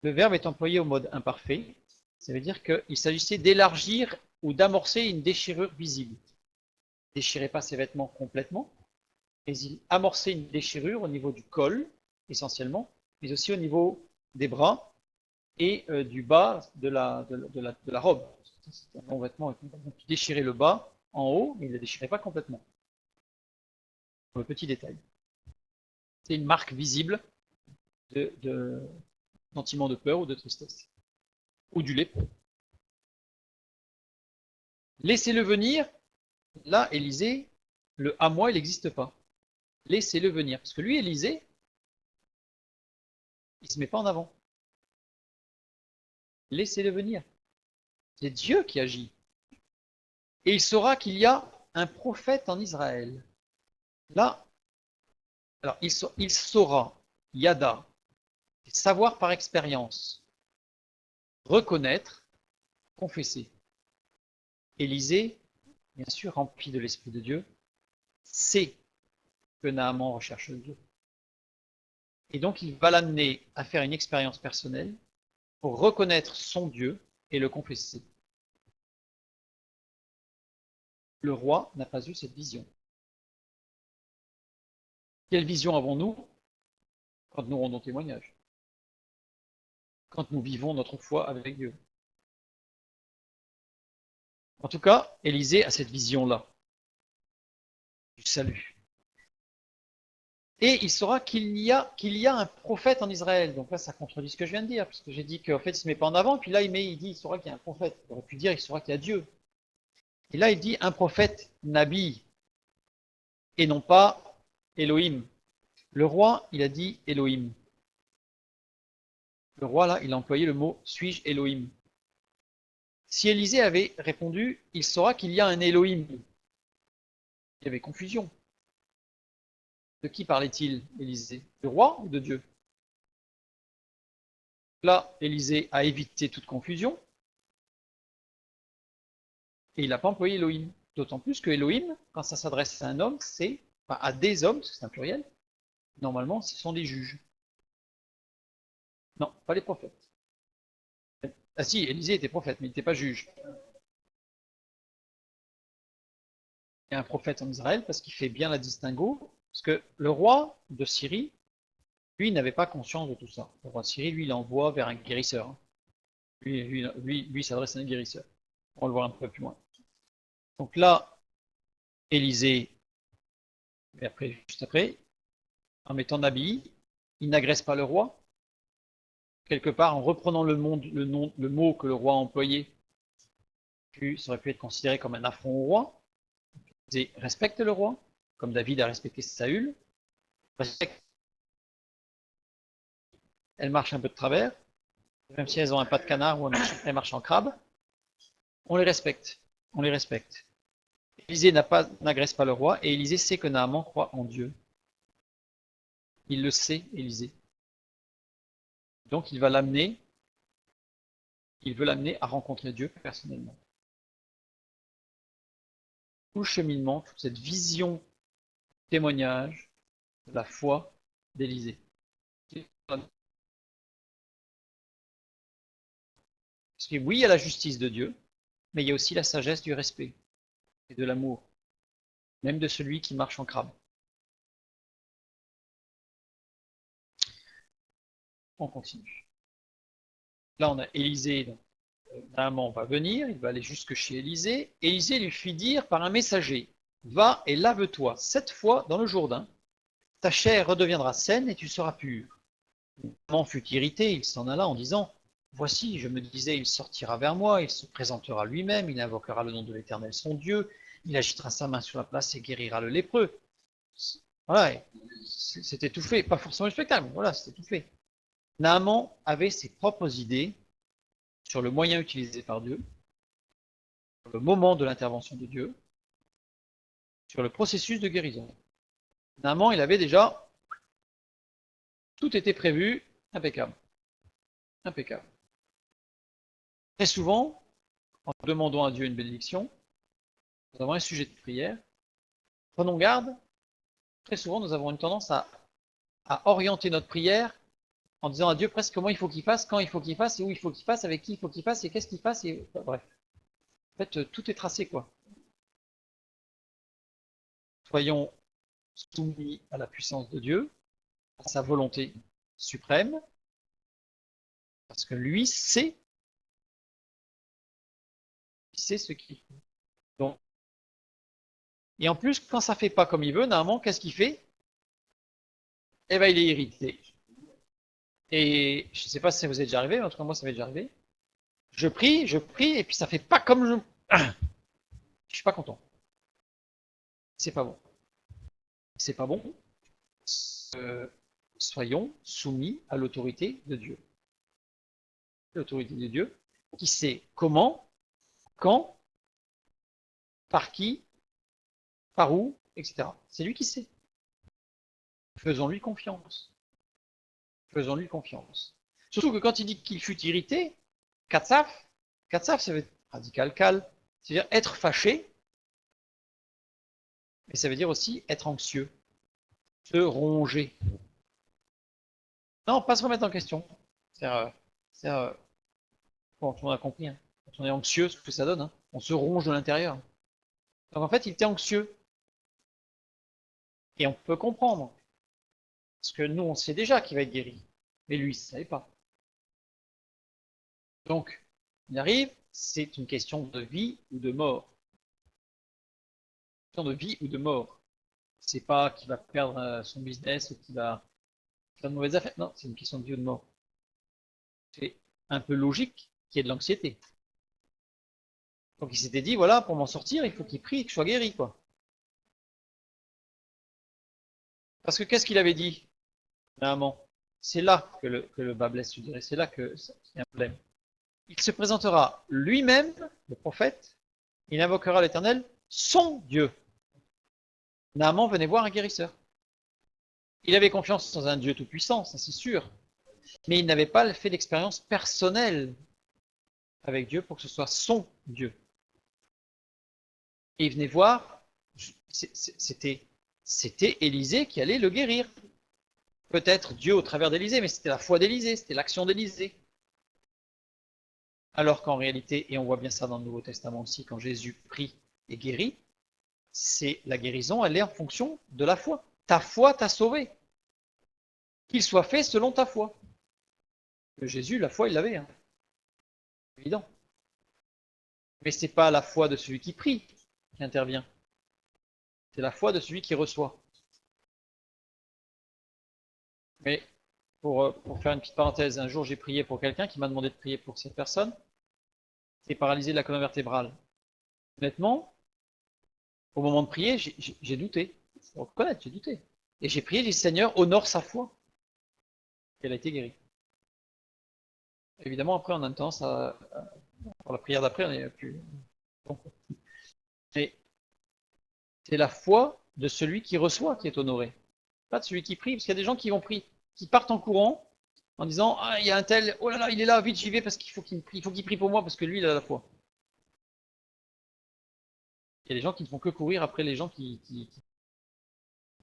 Le verbe est employé au mode imparfait. Ça veut dire qu'il s'agissait d'élargir ou d'amorcer une déchirure visible. Il ne déchirait pas ses vêtements complètement, mais il amorçait une déchirure au niveau du col, essentiellement, mais aussi au niveau des bras et du bas de la robe. C'est un long vêtement. Donc, il déchirait le bas en haut, mais il ne le déchirait pas complètement. Un petit détail. C'est une marque visible de sentiment de peur ou de tristesse. Ou du lépreux. Laissez-le venir. Là, Élisée, le à moi, il n'existe pas. Laissez-le venir. Parce que lui, Élisée, il ne se met pas en avant. Laissez-le venir. C'est Dieu qui agit. Et il saura qu'il y a un prophète en Israël. Là, alors il saura, yada, savoir par expérience, reconnaître, confesser. Élisée, bien sûr, rempli de l'Esprit de Dieu, sait que Naaman recherche Dieu. Et donc, il va l'amener à faire une expérience personnelle pour reconnaître son Dieu et le confesser. Le roi n'a pas eu cette vision. Quelle vision avons-nous quand nous rendons témoignage? Quand nous vivons notre foi avec Dieu? En tout cas, Élisée a cette vision-là, du salut. Et il saura qu'il y a un prophète en Israël. Donc là, ça contredit ce que je viens de dire, parce que j'ai dit qu'en fait, il ne se met pas en avant, puis là, il dit, il saura qu'il y a un prophète. Il aurait pu dire, il saura qu'il y a Dieu. Et là, il dit un prophète Nabi, et non pas Elohim. Le roi, il a dit Elohim. Le roi, là, il a employé le mot suis-je Elohim. Si Élisée avait répondu, il saura qu'il y a un Elohim. Il y avait confusion. De qui parlait-il, Élisée? Du roi ou de Dieu? Là, Élisée a évité toute confusion et il n'a pas employé Elohim. D'autant plus que Elohim, quand ça s'adresse à un homme, c'est enfin, à des hommes, parce que c'est un pluriel. Normalement, ce sont des juges. Non, pas les prophètes. Ah si, Élisée était prophète, mais il n'était pas juge. Il y a un prophète en Israël parce qu'il fait bien la distinguo, parce que le roi de Syrie, lui, n'avait pas conscience de tout ça. Le roi de Syrie, lui, il envoie vers un guérisseur. Lui s'adresse à un guérisseur. On va le voir un peu plus loin. Donc là, Élisée, et après, juste après, en mettant Nabi, il n'agresse pas le roi. Quelque part, en reprenant le mot que le roi a employé, ça aurait pu être considéré comme un affront au roi. Il respecte le roi, comme David a respecté Saül. Elle marche un peu de travers, même si elles ont un pas de canard ou elles marchent en crabe. On les respecte. On les respecte. Élisée n'agresse pas le roi, et Élisée sait que Naaman croit en Dieu. Il le sait, Élisée. Donc il veut l'amener à rencontrer Dieu personnellement. Tout le cheminement, toute cette vision, témoignage de la foi d'Élisée. Parce que oui, il y a la justice de Dieu, mais il y a aussi la sagesse du respect et de l'amour, même de celui qui marche en crabe. On continue. Là, on a Élisée, donc, Naaman va venir, il va aller jusque chez Élisée. Élisée lui fit dire par un messager, va et lave-toi 7 fois dans le Jourdain, ta chair redeviendra saine et tu seras pur. Naaman fut irrité, il s'en alla en disant, voici, je me disais, il sortira vers moi, il se présentera lui-même, il invoquera le nom de l'Éternel son Dieu, il agitera sa main sur la place et guérira le lépreux. Voilà, c'était tout fait, pas forcément le spectacle, voilà, c'était tout fait. Naaman avait ses propres idées sur le moyen utilisé par Dieu, sur le moment de l'intervention de Dieu, sur le processus de guérison. Naaman, il avait déjà tout était prévu, impeccable. Impeccable. Très souvent, en demandant à Dieu une bénédiction, nous avons un sujet de prière. Prenons garde, très souvent nous avons une tendance à orienter notre prière en disant à Dieu presque comment il faut qu'il fasse, quand il faut qu'il fasse, et où il faut qu'il fasse, avec qui il faut qu'il fasse, et qu'est-ce qu'il fasse, et bref. En fait, tout est tracé, quoi. Soyons soumis à la puissance de Dieu, à sa volonté suprême, parce que lui sait ce qu'il fait. Donc, et en plus, quand ça fait pas comme il veut, normalement, qu'est-ce qu'il fait? Eh ben, il est irrité. Et je ne sais pas si ça vous est déjà arrivé, mais en tout cas, moi, ça m'est déjà arrivé. Je prie, et puis ça fait pas comme je. Je suis pas content. C'est pas bon. C'est pas bon. Euh, soyons soumis à l'autorité de Dieu. L'autorité de Dieu qui sait comment, quand, par qui, par où, etc. C'est lui qui sait. Faisons-lui confiance. Faisons-lui confiance. Surtout que quand il dit qu'il fut irrité, katsaf, katsaf, ça veut dire radical cal, c'est-à-dire être fâché, mais ça veut dire aussi être anxieux, se ronger. Non, pas se remettre en question. C'est-à-dire, bon, tout le monde a compris, hein. Quand on est anxieux, ce que ça donne, hein. On se ronge de l'intérieur. Donc en fait, il était anxieux. Et on peut comprendre. Parce que nous, on sait déjà qu'il va être guéri. Mais lui, il ne savait pas. Donc, il arrive, c'est une question de vie ou de mort. Une question de vie ou de mort. C'est pas qu'il va perdre son business ou qu'il va faire de mauvaises affaires. Non, c'est une question de vie ou de mort. C'est un peu logique qu'il y ait de l'anxiété. Donc il s'était dit, voilà, pour m'en sortir, il faut qu'il prie et que je sois guéri, quoi. Parce que qu'est-ce qu'il avait dit, finalement? C'est là que le bas blesse, je dirais. C'est là que c'est un problème. Il se présentera lui-même, le prophète, il invoquera l'Éternel, son Dieu. Naaman venait voir un guérisseur. Il avait confiance dans un Dieu tout-puissant, ça c'est sûr, mais il n'avait pas fait d'expérience personnelle avec Dieu pour que ce soit son Dieu. Et il venait voir, c'était Élisée qui allait le guérir. Peut-être Dieu au travers d'Élisée, mais c'était la foi d'Élisée, c'était l'action d'Élisée. Alors qu'en réalité, et on voit bien ça dans le Nouveau Testament aussi, quand Jésus prie et guérit, c'est la guérison, elle est en fonction de la foi. Ta foi t'a sauvé. Qu'il soit fait selon ta foi. Que Jésus, la foi, il l'avait, hein. Évident. Mais ce n'est pas la foi de celui qui prie qui intervient. C'est la foi de celui qui reçoit. Mais pour faire une petite parenthèse, un jour j'ai prié pour quelqu'un qui m'a demandé de prier pour cette personne qui est paralysée de la colonne vertébrale. Honnêtement, au moment de prier, j'ai douté. Il faut reconnaître, j'ai douté. Et j'ai prié, j'ai dit Seigneur, honore sa foi. Et elle a été guérie. Évidemment, après, on a une tendance pour la prière d'après, on est plus. Bon. Mais c'est la foi de celui qui reçoit qui est honorée, pas de celui qui prie, parce qu'il y a des gens qui vont prier, qui partent en courant en disant ah il y a un tel, oh là là il est là, vite j'y vais parce qu'il faut qu'il prie, il faut qu'il prie pour moi parce que lui il a la foi. Il y a des gens qui ne font que courir après les gens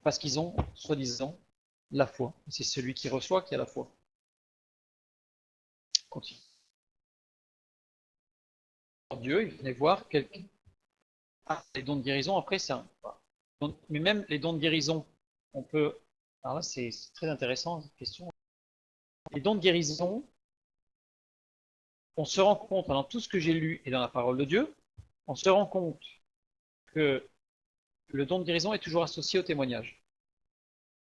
parce qu'ils ont soi-disant la foi. C'est celui qui reçoit qui a la foi. Continue. Dieu, il venait voir quelqu'un. Ah, les dons de guérison, après, c'est un. Mais même les dons de guérison, on peut. Alors là, c'est très intéressant, cette question. Les dons de guérison, on se rend compte, dans tout ce que j'ai lu et dans la parole de Dieu, on se rend compte que le don de guérison est toujours associé au témoignage.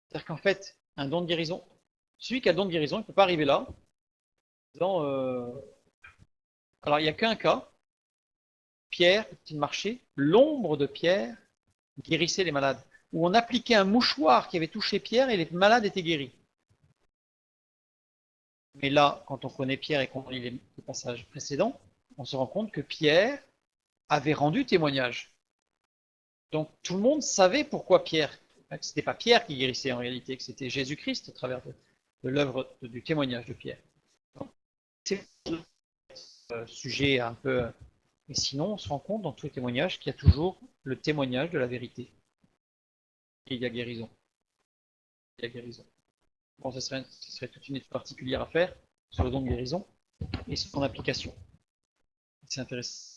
C'est-à-dire qu'en fait, un don de guérison, celui qui a le don de guérison, il ne peut pas arriver là, en disant, alors il n'y a qu'un cas, Pierre, quand il marchait, l'ombre de Pierre guérissait les malades. Où on appliquait un mouchoir qui avait touché Pierre et les malades étaient guéris. Mais là, quand on connaît Pierre et qu'on lit les passages précédents, on se rend compte que Pierre avait rendu témoignage. Donc tout le monde savait pourquoi Pierre, que ce n'était pas Pierre qui guérissait en réalité, que c'était Jésus-Christ au travers de l'œuvre du témoignage de Pierre. C'est un sujet un peu. Mais sinon, on se rend compte dans tous les témoignages qu'il y a toujours le témoignage de la vérité. Et il y a guérison. Il y a guérison. Bon, ce serait toute une étude particulière à faire sur le don de guérison et son application. C'est intéressant.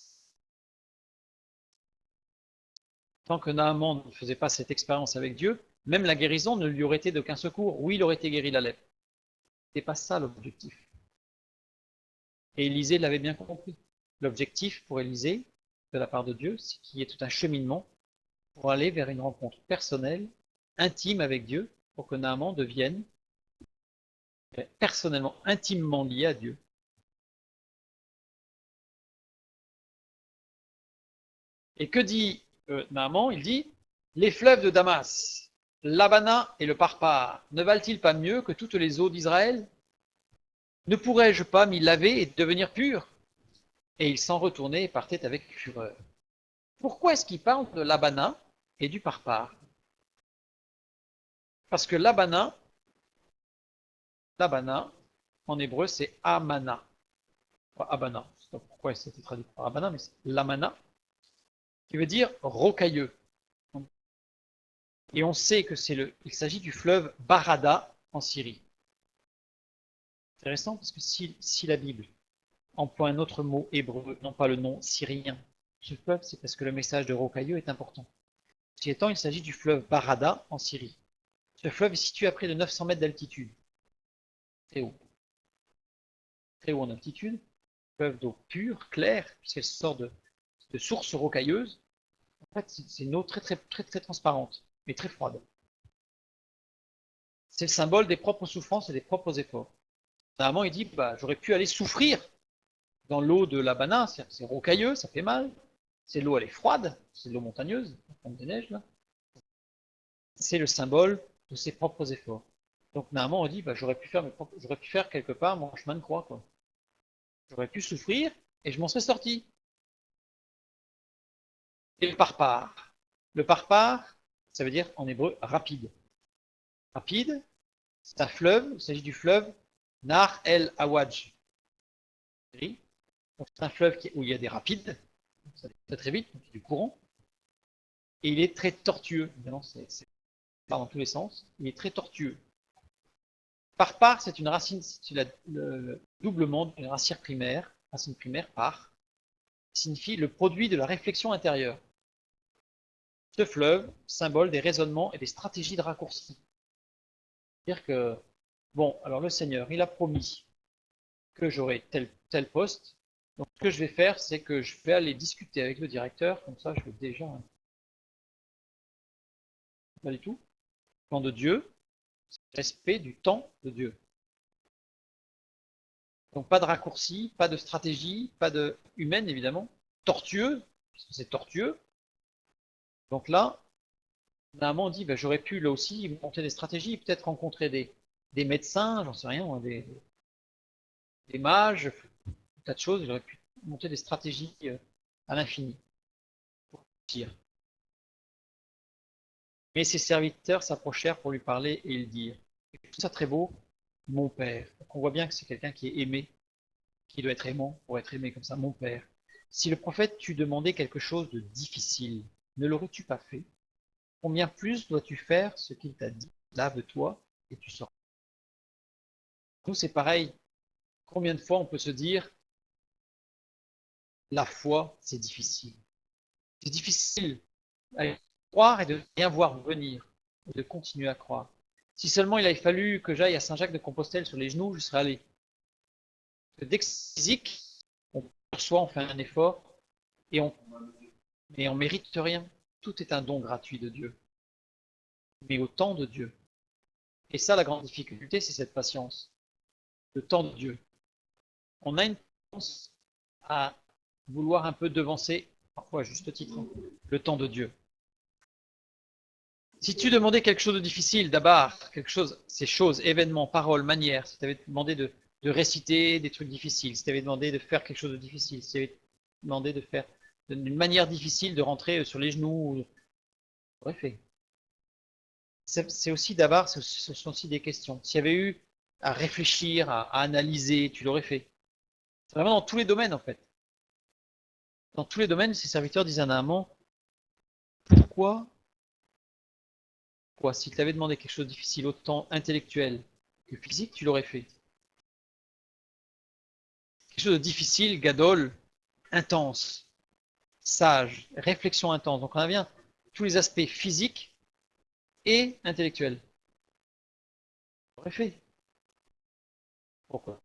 Tant que Naaman ne faisait pas cette expérience avec Dieu, même la guérison ne lui aurait été d'aucun secours. Oui, il aurait été guéri de la lèpre. Ce n'était pas ça l'objectif. Et Élisée l'avait bien compris. L'objectif pour Élisée, de la part de Dieu, c'est qu'il y ait tout un cheminement pour aller vers une rencontre personnelle, intime avec Dieu, pour que Naaman devienne personnellement, intimement lié à Dieu. Et que dit Naaman? Il dit les fleuves de Damas, l'Abana et le Parpar, ne valent-ils pas mieux que toutes les eaux d'Israël? Ne pourrais-je pas m'y laver et devenir pur? Et il s'en retournait et partait avec fureur. Pourquoi est-ce qu'il parle de l'Abana et du Parpar? Parce que l'Abana, en hébreu, c'est Amana. Pas Abana. Je ne sais pas pourquoi c'était traduit par Abana, mais c'est l'Amana, qui veut dire rocailleux. Et on sait que il s'agit du fleuve Barada en Syrie. Intéressant parce que si la Bible emploie un autre mot hébreu, non pas le nom syrien, ce fleuve, c'est parce que le message de Rocailleux est important. Ceci étant, il s'agit du fleuve Barada en Syrie. Ce fleuve est situé à près de 900 mètres d'altitude. Très haut. Très haut en altitude. Fleuve d'eau pure, claire, puisqu'elle sort de sources rocailleuses. En fait, c'est une eau très, très, très, très transparente, mais très froide. C'est le symbole des propres souffrances et des propres efforts. Normalement, il dit, bah, j'aurais pu aller souffrir dans l'eau de la Bana, c'est rocailleux, ça fait mal. C'est l'eau, elle est froide, c'est l'eau montagneuse, comme des neiges, là. C'est le symbole de ses propres efforts. Donc, normalement, on dit, bah, j'aurais pu faire quelque part mon chemin de croix, quoi. J'aurais pu souffrir et je m'en serais sorti. Et le parpar. Le parpar, ça veut dire en hébreu rapide. Rapide, c'est un fleuve, il s'agit du fleuve Nar el Awaj. C'est un fleuve où il y a des rapides, ça va très très vite, donc il y a du courant, et il est très tortueux. Évidemment, c'est pas dans tous les sens, il est très tortueux. Parpar, c'est une racine, c'est le doublement d'une racine primaire par, signifie le produit de la réflexion intérieure. Ce fleuve, symbole des raisonnements et des stratégies de raccourci. C'est-à-dire que, bon, alors le Seigneur, il a promis que j'aurai tel poste. Donc, ce que je vais faire, c'est que je vais aller discuter avec le directeur, comme ça, je vais déjà. Pas du tout. Le plan de Dieu, c'est le respect du temps de Dieu. Donc, pas de raccourci, pas de stratégie, pas de humaine, évidemment. Tortueux, puisque c'est tortueux. Donc là, normalement, on dit, ben, j'aurais pu, là aussi, monter des stratégies, peut-être rencontrer des médecins, j'en sais rien, des mages, tas de choses, j'aurais pu monter des stratégies à l'infini pour dire. Mais ses serviteurs s'approchèrent pour lui parler et lui dirent, tout ça très beau, mon père. Donc on voit bien que c'est quelqu'un qui est aimé, qui doit être aimant pour être aimé comme ça, mon père. Si le prophète t'eût demandé quelque chose de difficile, ne l'aurais-tu pas fait? Combien plus dois-tu faire ce qu'il t'a dit? Lave-toi et tu sors. Nous, c'est pareil. Combien de fois on peut se dire, la foi, c'est difficile. C'est difficile à croire et de rien voir venir, et de continuer à croire. Si seulement il avait fallu que j'aille à Saint-Jacques-de-Compostelle sur les genoux, je serais allé. Dès que c'est physique, on perçoit, on fait un effort, et on mérite rien. Tout est un don gratuit de Dieu, mais au temps de Dieu. Et ça, la grande difficulté, c'est cette patience, le temps de Dieu. On a une tendance à vouloir un peu devancer, parfois à juste titre, le temps de Dieu. Si tu demandais quelque chose de difficile, d'abord, quelque chose, ces choses, événements, paroles, manières, si tu avais demandé de réciter des trucs difficiles, si tu avais demandé de faire quelque chose de difficile, si tu avais demandé de faire d'une manière difficile de rentrer sur les genoux, aurait fait. C'est aussi d'abord, ce sont aussi des questions. S'il y avait eu à réfléchir, à analyser, tu l'aurais fait. C'est vraiment dans tous les domaines en fait. Dans tous les domaines, ces serviteurs disaient à Naaman, pourquoi, s'il t'avait demandé quelque chose de difficile, autant intellectuel que physique, tu l'aurais fait. Quelque chose de difficile, gadol, intense, sage, réflexion intense. Donc on a bien tous les aspects physiques et intellectuels. On aurait fait. Pourquoi?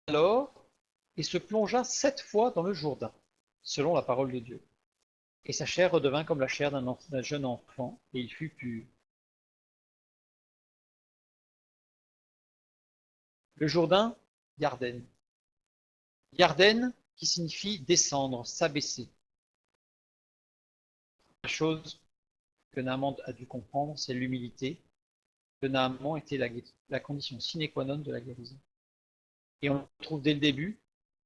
Alors, il se plongea 7 fois dans le Jourdain, selon la parole de Dieu. Et sa chair redevint comme la chair d'un jeune enfant, et il fut pur. Le Jourdain, Yarden. Yarden, qui signifie descendre, s'abaisser. La chose que Naaman a dû comprendre, c'est l'humilité. Que Naaman était la condition sine qua non de la guérison. Et on le trouve dès le début,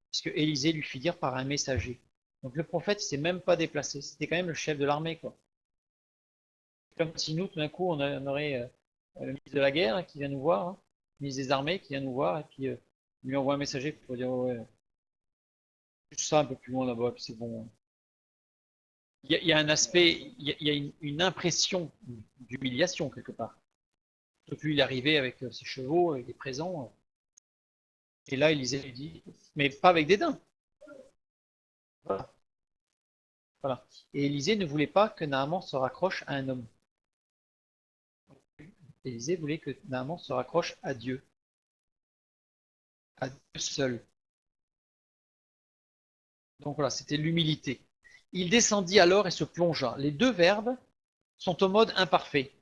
puisque Élisée lui fit dire par un messager. Donc le prophète ne s'est même pas déplacé, c'était quand même le chef de l'armée, quoi. Comme si nous, tout d'un coup, on aurait le ministre de la guerre hein, qui vient nous voir, hein, le ministre des armées qui vient nous voir, et puis lui envoie un messager pour dire ouais, juste ça un peu plus loin là-bas, puis c'est bon. Il y a un aspect, il y a une impression d'humiliation quelque part. Donc lui, il est arrivé avec ses chevaux, avec des présents. Et là, Élisée lui dit, mais pas avec des daims. Voilà. Voilà. Et Élisée ne voulait pas que Naaman se raccroche à un homme. Élisée voulait que Naaman se raccroche à Dieu seul. Donc voilà, c'était l'humilité. Il descendit alors et se plongea. Les deux verbes sont au mode imparfait.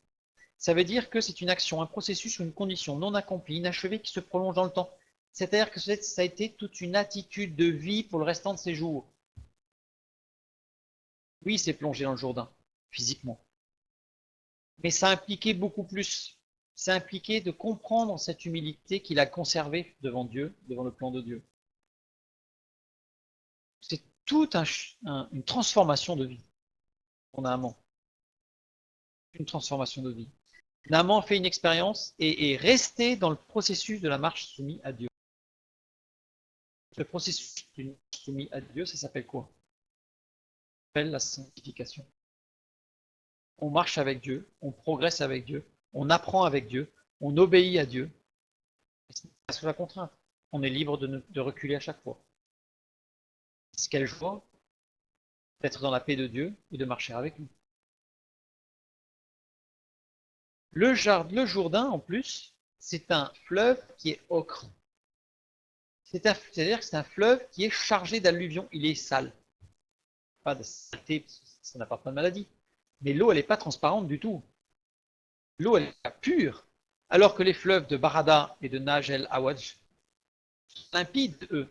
Ça veut dire que c'est une action, un processus ou une condition non accomplie, inachevée qui se prolonge dans le temps. C'est-à-dire que ça a été toute une attitude de vie pour le restant de ses jours. Oui, il s'est plongé dans le Jourdain, physiquement. Mais ça impliquait beaucoup plus. Ça impliquait de comprendre cette humilité qu'il a conservée devant Dieu, devant le plan de Dieu. C'est toute une transformation de vie pour Naaman. Une transformation de vie. Naaman fait une expérience et est resté dans le processus de la marche soumise à Dieu. Le processus d'une marche soumise à Dieu, ça s'appelle quoi? Ça s'appelle la sanctification. On marche avec Dieu, on progresse avec Dieu, on apprend avec Dieu, on obéit à Dieu. C'est pas sous la contrainte. On est libre de reculer à chaque fois. C'est quelle joie d'être dans la paix de Dieu et de marcher avec lui. Le Jourdain, en plus, c'est un fleuve qui est ocre. C'est-à-dire que c'est un fleuve qui est chargé d'alluvions. Il est sale. Pas de saleté, ça n'apporte pas de maladie. Mais l'eau, elle n'est pas transparente du tout. L'eau, elle est pure. Alors que les fleuves de Barada et de Naj el Awaj sont limpides, eux.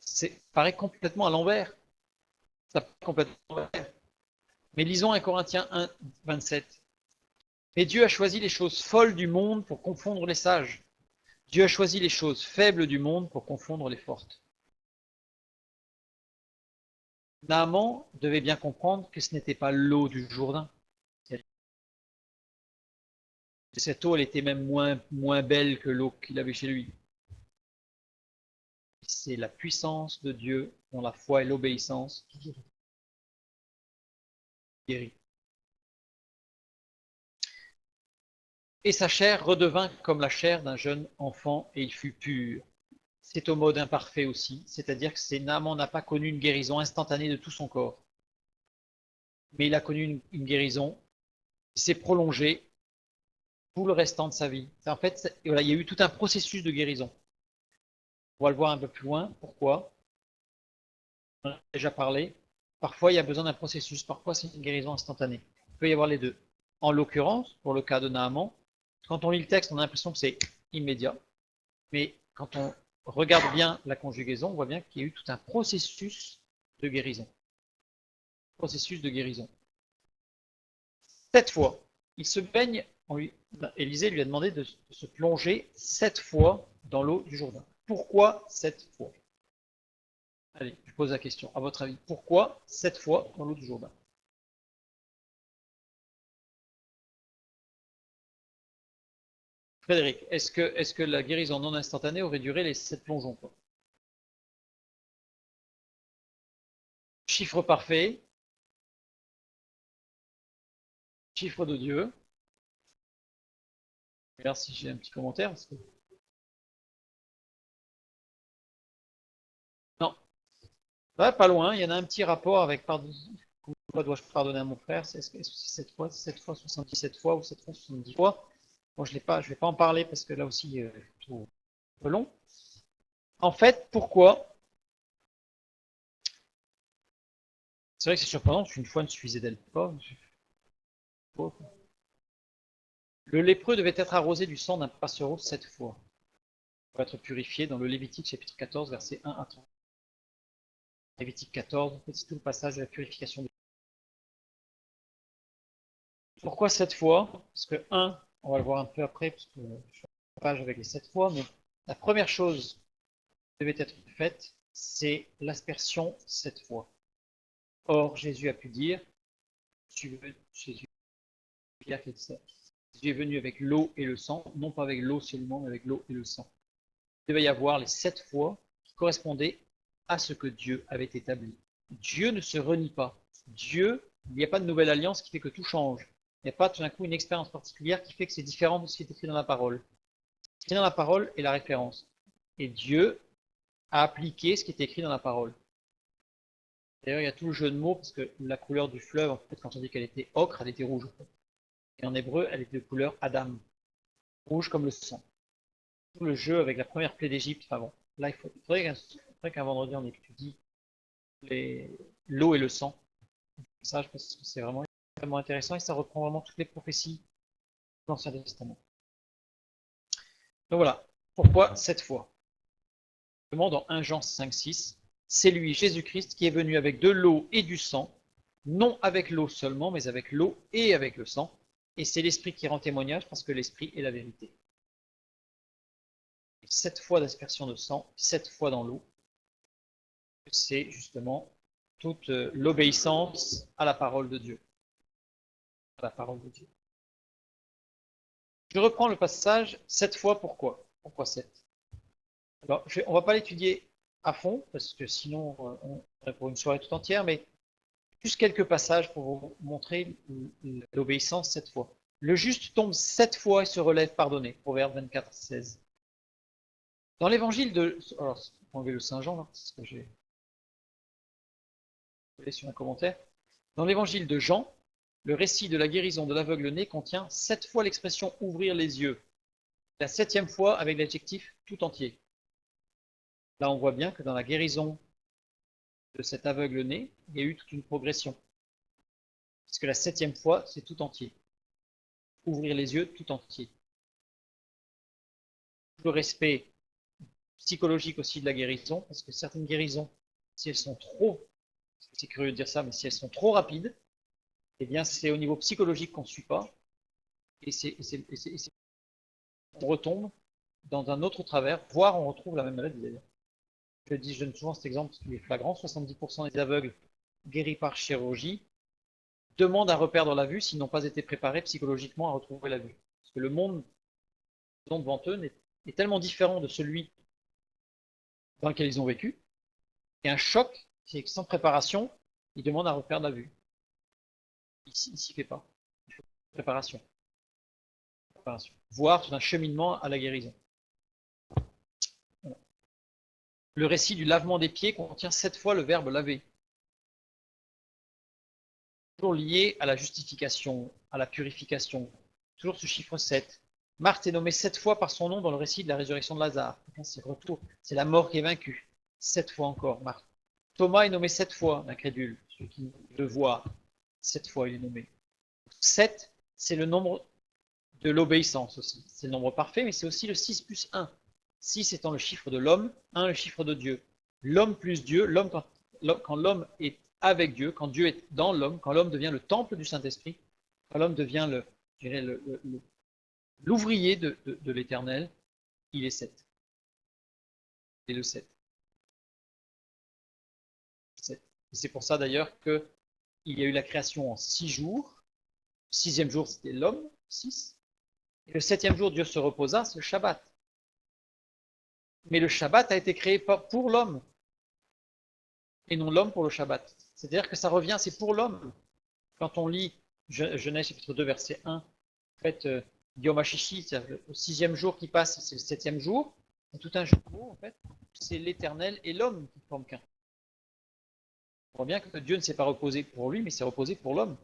C'est paraît complètement à l'envers. Ça paraît complètement à l'envers. Mais lisons 1 Corinthiens 1, 27. Mais Dieu a choisi les choses folles du monde pour confondre les sages. Dieu a choisi les choses faibles du monde pour confondre les fortes. Naaman devait bien comprendre que ce n'était pas l'eau du Jourdain. Cette eau, elle était même moins belle que l'eau qu'il avait chez lui. C'est la puissance de Dieu dans la foi et l'obéissance qui guérit. Et sa chair redevint comme la chair d'un jeune enfant et il fut pur. C'est au mode imparfait aussi, c'est-à-dire que Naaman n'a pas connu une guérison instantanée de tout son corps. Mais il a connu une guérison qui s'est prolongée tout le restant de sa vie. En fait, voilà, il y a eu tout un processus de guérison. On va le voir un peu plus loin. Pourquoi? On en a déjà parlé. Parfois, il y a besoin d'un processus. Parfois, c'est une guérison instantanée. Il peut y avoir les deux. En l'occurrence, pour le cas de Naaman, quand on lit le texte, on a l'impression que c'est immédiat. Mais quand on regarde bien la conjugaison, on voit bien qu'il y a eu tout un processus de guérison. Processus de guérison. 7 fois. Il se baigne, Élisée lui a demandé de se plonger 7 fois dans l'eau du Jourdain. Pourquoi 7 fois? Allez, je pose la question. À votre avis, pourquoi 7 fois dans l'eau du Jourdain? Frédéric, est-ce que la guérison non instantanée aurait duré les 7 plongeons, quoi? Chiffre parfait, chiffre de Dieu. Regarde si j'ai un petit commentaire. Non, pas loin. Il y en a un petit rapport avec pourquoi dois-je pardonner à mon frère? Est-ce que c'est 7 fois 77 fois ou 7 fois 70 fois? Bon, je ne vais pas en parler parce que là aussi, c'est un peu long. En fait, pourquoi? C'est vrai que c'est surprenant, une fois ne suffisait d'elle pas. Le lépreux devait être arrosé du sang d'un passereau 7 fois pour être purifié dans le Lévitique chapitre 14, versets 1 à 30. Lévitique 14, c'est tout le passage de la purification. Pourquoi 7 fois? Parce que on va le voir un peu après, parce que je suis en page avec les 7 fois, mais la première chose qui devait être faite, c'est l'aspersion 7 fois. Or, Jésus a pu dire, Jésus est venu avec l'eau et le sang, non pas avec l'eau seulement, mais avec l'eau et le sang. Il devait y avoir les 7 fois qui correspondaient à ce que Dieu avait établi. Dieu ne se renie pas. Dieu, il n'y a pas de nouvelle alliance qui fait que tout change. Il n'y a pas tout d'un coup une expérience particulière qui fait que c'est différent de ce qui est écrit dans la parole. Ce qui est écrit dans la parole est la référence. Et Dieu a appliqué ce qui est écrit dans la parole. D'ailleurs, il y a tout le jeu de mots, parce que la couleur du fleuve, en fait, quand on dit qu'elle était ocre, elle était rouge. Et en hébreu, elle était de couleur Adam, rouge comme le sang. Tout le jeu avec la première plaie d'Égypte, enfin bon, là, il faudrait qu'un vendredi, on étudie l'eau et le sang. Ça, je pense que c'est vraiment intéressant et ça reprend vraiment toutes les prophéties de l'Ancien Testament. Donc voilà, pourquoi cette fois? Dans 1 Jean 5, 6, c'est lui, Jésus-Christ, qui est venu avec de l'eau et du sang, non avec l'eau seulement, mais avec l'eau et avec le sang. Et c'est l'Esprit qui rend témoignage parce que l'Esprit est la vérité. 7 fois d'aspersion de sang, 7 fois dans l'eau, c'est justement toute l'obéissance à la parole de Dieu. À la parole de Dieu. Je reprends le passage 7 fois, pourquoi? Pourquoi 7? Alors, on ne va pas l'étudier à fond, parce que sinon, on aurait pour une soirée tout entière, mais juste quelques passages pour vous montrer l'obéissance 7 fois. Le juste tombe 7 fois et se relève pardonné. Proverbe 24, 16. Dans l'évangile de... Alors, on va enlever le Saint-Jean, là, c'est ce que j'ai sur un commentaire. Dans l'évangile de Jean, le récit de la guérison de l'aveugle-né contient 7 fois l'expression ouvrir les yeux. La 7e fois avec l'adjectif tout entier. Là, on voit bien que dans la guérison de cet aveugle-né, il y a eu toute une progression. Parce que la 7e fois, c'est tout entier. Ouvrir les yeux tout entier. Le respect psychologique aussi de la guérison, parce que certaines guérisons, si elles sont trop, c'est curieux de dire ça, mais si elles sont trop rapides, eh bien c'est au niveau psychologique qu'on ne suit pas, et on retombe dans un autre travers, voire on retrouve la même maladie d'ailleurs. Je donne souvent cet exemple parce qu'il est flagrant, 70% des aveugles guéris par chirurgie demandent à reperdre la vue s'ils n'ont pas été préparés psychologiquement à retrouver la vue. Parce que le monde devant eux est tellement différent de celui dans lequel ils ont vécu, et un choc, c'est que sans préparation, ils demandent à reperdre la vue. Il s'y fait pas. Il faut préparation. Voire un cheminement à la guérison. Voilà. Le récit du lavement des pieds contient 7 fois le verbe laver. Toujours lié à la justification, à la purification. Toujours ce chiffre 7. Marthe est nommée 7 fois par son nom dans le récit de la résurrection de Lazare. C'est retour, c'est la mort qui est vaincue. 7 fois encore, Marthe. Thomas est nommé 7 fois, l'incrédule, celui qui veut voir. 7 fois il est nommé. 7, c'est le nombre de l'obéissance aussi. C'est le nombre parfait, mais c'est aussi le 6 plus 1. 6 étant le chiffre de l'homme, 1 le chiffre de Dieu. L'homme plus Dieu, l'homme quand l'homme est avec Dieu, quand Dieu est dans l'homme, quand l'homme devient le temple du Saint-Esprit, quand l'homme devient l'ouvrier de l'Éternel, il est 7. Et le 7. Et c'est pour ça d'ailleurs qu'il y a eu la création en 6 jours. Le 6e jour, c'était l'homme, 6. Et le 7e jour, Dieu se reposa, c'est le Shabbat. Mais le Shabbat a été créé pour l'homme, et non l'homme pour le Shabbat. C'est-à-dire que ça revient, c'est pour l'homme. Quand on lit Genèse chapitre 2, verset 1, en fait, Yom HaShishi, le 6e jour qui passe, c'est le 7e jour, et tout un jeu de mots, en fait, c'est l'Éternel et l'homme qui forment qu'un. On voit bien que Dieu ne s'est pas reposé pour lui, mais s'est reposé pour l'homme.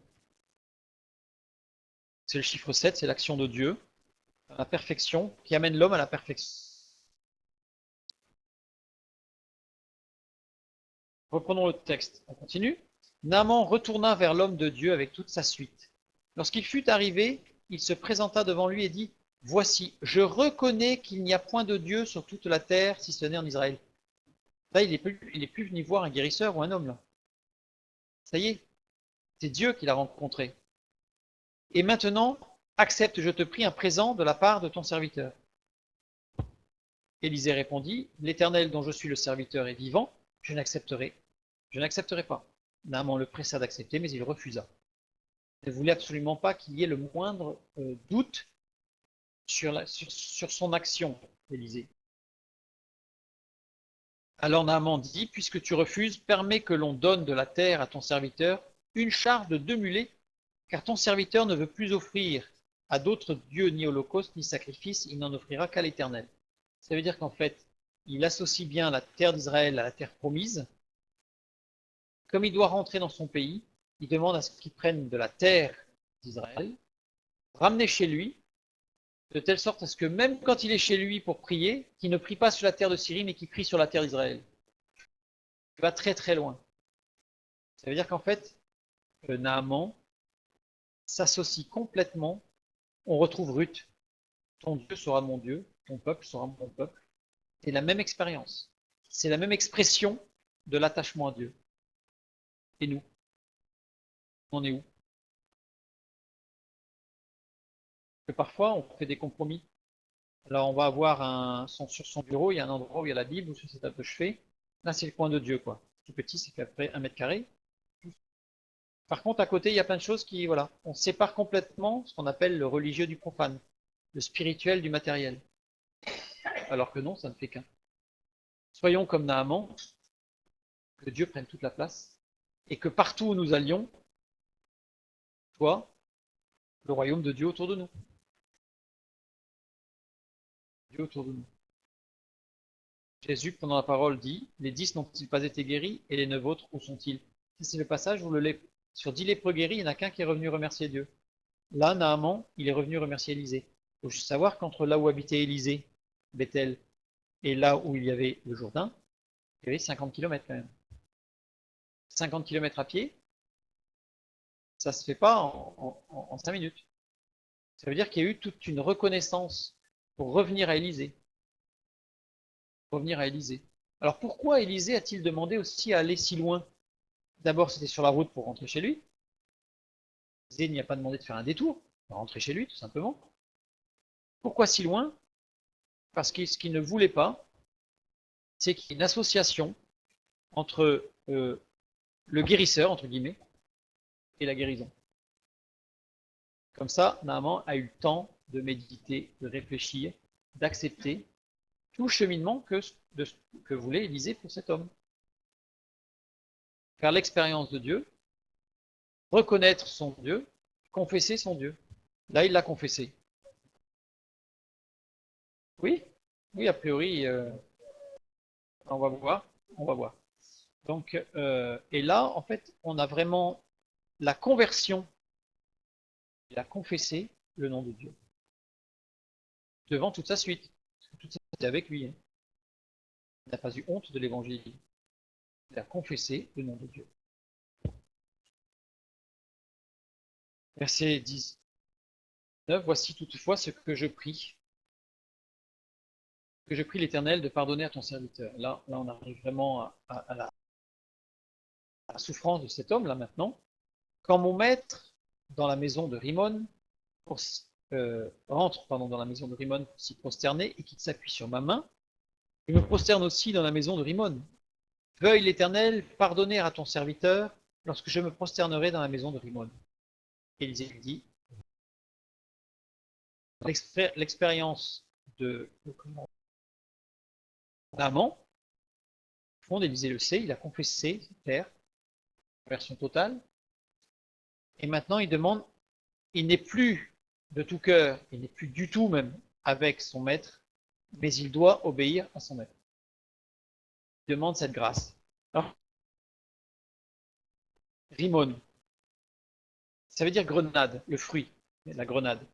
C'est le chiffre 7, c'est l'action de Dieu, la perfection, qui amène l'homme à la perfection. Reprenons le texte, on continue. Naaman retourna vers l'homme de Dieu avec toute sa suite. Lorsqu'il fut arrivé, il se présenta devant lui et dit, « Voici, je reconnais qu'il n'y a point de Dieu sur toute la terre, si ce n'est en Israël. » Là, il est plus venu voir un guérisseur ou un homme, là. Ça y est, c'est Dieu qui l'a rencontré. Et maintenant, accepte, je te prie, un présent de la part de ton serviteur. Élisée répondit, « L'Éternel dont je suis le serviteur est vivant, je n'accepterai pas. » Naaman le pressa d'accepter, mais il refusa. Il ne voulait absolument pas qu'il y ait le moindre doute sur son action, Élisée. Alors Naaman dit, puisque tu refuses, permets que l'on donne de la terre à ton serviteur une charge de 2 mulets car ton serviteur ne veut plus offrir à d'autres dieux ni holocaustes ni sacrifices, il n'en offrira qu'à l'Éternel. Ça veut dire qu'en fait, il associe bien la terre d'Israël à la terre promise. Comme il doit rentrer dans son pays, il demande à ce qu'il prenne de la terre d'Israël, ramener chez lui, de telle sorte à ce que même quand il est chez lui pour prier, qu'il ne prie pas sur la terre de Syrie, mais qu'il prie sur la terre d'Israël. Il va très très loin. Ça veut dire qu'en fait, Naaman s'associe complètement. On retrouve Ruth. Ton Dieu sera mon Dieu, ton peuple sera mon peuple. C'est la même expérience. C'est la même expression de l'attachement à Dieu. Et nous, on est où? Que parfois, on fait des compromis. Alors, on va avoir sur son bureau, il y a un endroit où il y a la Bible, ou sur cette table de chevet. Là, c'est le coin de Dieu, quoi. Tout petit, c'est qu'à peu près 1 m². Par contre, à côté, il y a plein de choses qui, voilà, on sépare complètement ce qu'on appelle le religieux du profane, le spirituel du matériel. Alors que non, ça ne fait qu'un. Soyons comme Naaman, que Dieu prenne toute la place, et que partout où nous allions, soit le royaume de Dieu autour de nous. Dieu autour de nous. Jésus, pendant la parole, dit, les 10 n'ont-ils pas été guéris, et les 9 autres, où sont-ils? C'est le passage où sur 10 lépreux guéris, il n'y en a qu'un qui est revenu remercier Dieu. Là, Naaman, il est revenu remercier Élisée. Il faut juste savoir qu'entre là où habitait Élisée, Bethel, et là où il y avait le Jourdain, il y avait 50 km quand même. 50 km à pied, ça ne se fait pas en 5 minutes. Ça veut dire qu'il y a eu toute une reconnaissance pour revenir à Élisée. Revenir à Élisée. Alors pourquoi Élisée a-t-il demandé aussi à aller si loin? D'abord, c'était sur la route pour rentrer chez lui. Élisée n'y a pas demandé de faire un détour, il va rentrer chez lui, tout simplement. Pourquoi si loin? Parce que ce qu'il ne voulait pas, c'est qu'il y ait une association entre le guérisseur, entre guillemets, et la guérison. Comme ça, Naaman a eu le temps de méditer, de réfléchir, d'accepter tout le cheminement que voulait Élisée pour cet homme. Faire l'expérience de Dieu, reconnaître son Dieu, confesser son Dieu. Là, il l'a confessé. Oui, oui, a priori, on va voir, on va voir. Donc, et là, en fait, on a vraiment la conversion. Il a confessé le nom de Dieu devant toute sa suite. Parce que toute sa suite était avec lui. Hein. Il n'a pas eu honte de l'évangile. Il a confessé le nom de Dieu. Verset 19. Voici toutefois ce que je prie. Que je prie l'Éternel de pardonner à ton serviteur. Là on arrive vraiment à la souffrance de cet homme, là maintenant. Quand mon maître, dans la maison de Rimon, rentre dans la maison de Rimon pour s'y prosterner et qu'il s'appuie sur ma main, je me prosterne aussi dans la maison de Rimon. Veuille l'Éternel pardonner à ton serviteur lorsque je me prosternerai dans la maison de Rimon. Élisée dit, l'expérience de Naaman, fond, Élisée le sait, il a confessé ses terres, version totale, et maintenant il demande, il n'est plus de tout cœur, il n'est plus du tout même avec son maître, mais il doit obéir à son maître. Il demande cette grâce. Alors, Rimon, ça veut dire grenade, le fruit, la grenade.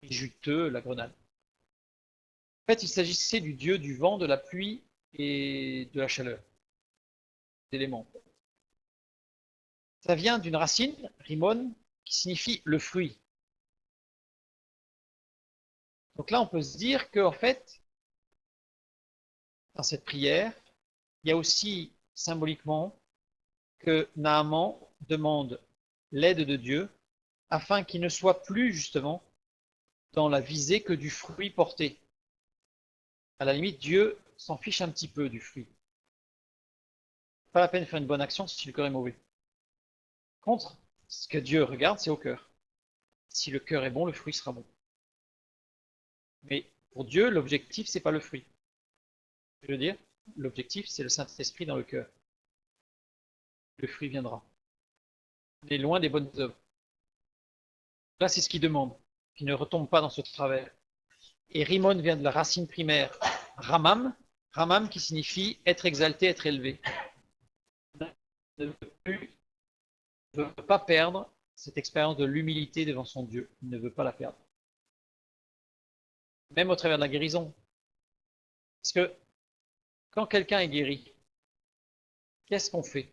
Juteux, la grenade. En fait, il s'agissait du dieu du vent, de la pluie et de la chaleur, d'éléments. Ça vient d'une racine, rimon, qui signifie le fruit. Donc là, on peut se dire qu'en fait, dans cette prière, il y a aussi symboliquement que Naaman demande l'aide de Dieu afin qu'il ne soit plus justement dans la visée que du fruit porté. À la limite, Dieu s'en fiche un petit peu du fruit. Pas la peine de faire une bonne action si le cœur est mauvais. Contre, ce que Dieu regarde, c'est au cœur. Si le cœur est bon, le fruit sera bon. Mais pour Dieu, l'objectif, c'est pas le fruit. Je veux dire, l'objectif, c'est le Saint-Esprit dans le cœur. Le fruit viendra. Il est loin des bonnes œuvres. Là, c'est ce qu'il demande, qu'il ne retombe pas dans ce travers. Et Rimon vient de la racine primaire Ramam, Ramam qui signifie être exalté, être élevé. Il ne veut pas perdre cette expérience de l'humilité devant son Dieu. Il ne veut pas la perdre. Même au travers de la guérison. Parce que quand quelqu'un est guéri, qu'est-ce qu'on fait?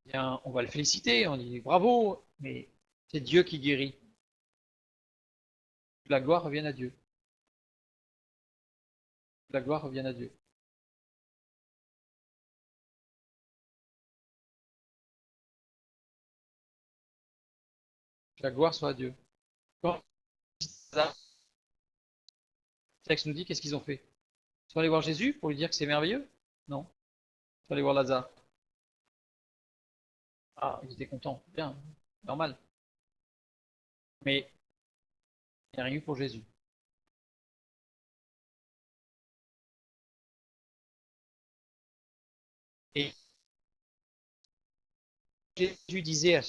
Bien, on va le féliciter, on dit bravo, mais c'est Dieu qui guérit. La gloire revient à Dieu. La gloire revient à Dieu. La gloire soit à Dieu. Quand le texte nous dit qu'est-ce qu'ils ont fait? Ils sont allés voir Jésus pour lui dire que c'est merveilleux? Non. Ils sont allés voir Lazare. Ah, ils étaient contents. Bien, normal. Mais il n'y a rien eu pour Jésus. Et Jésus disait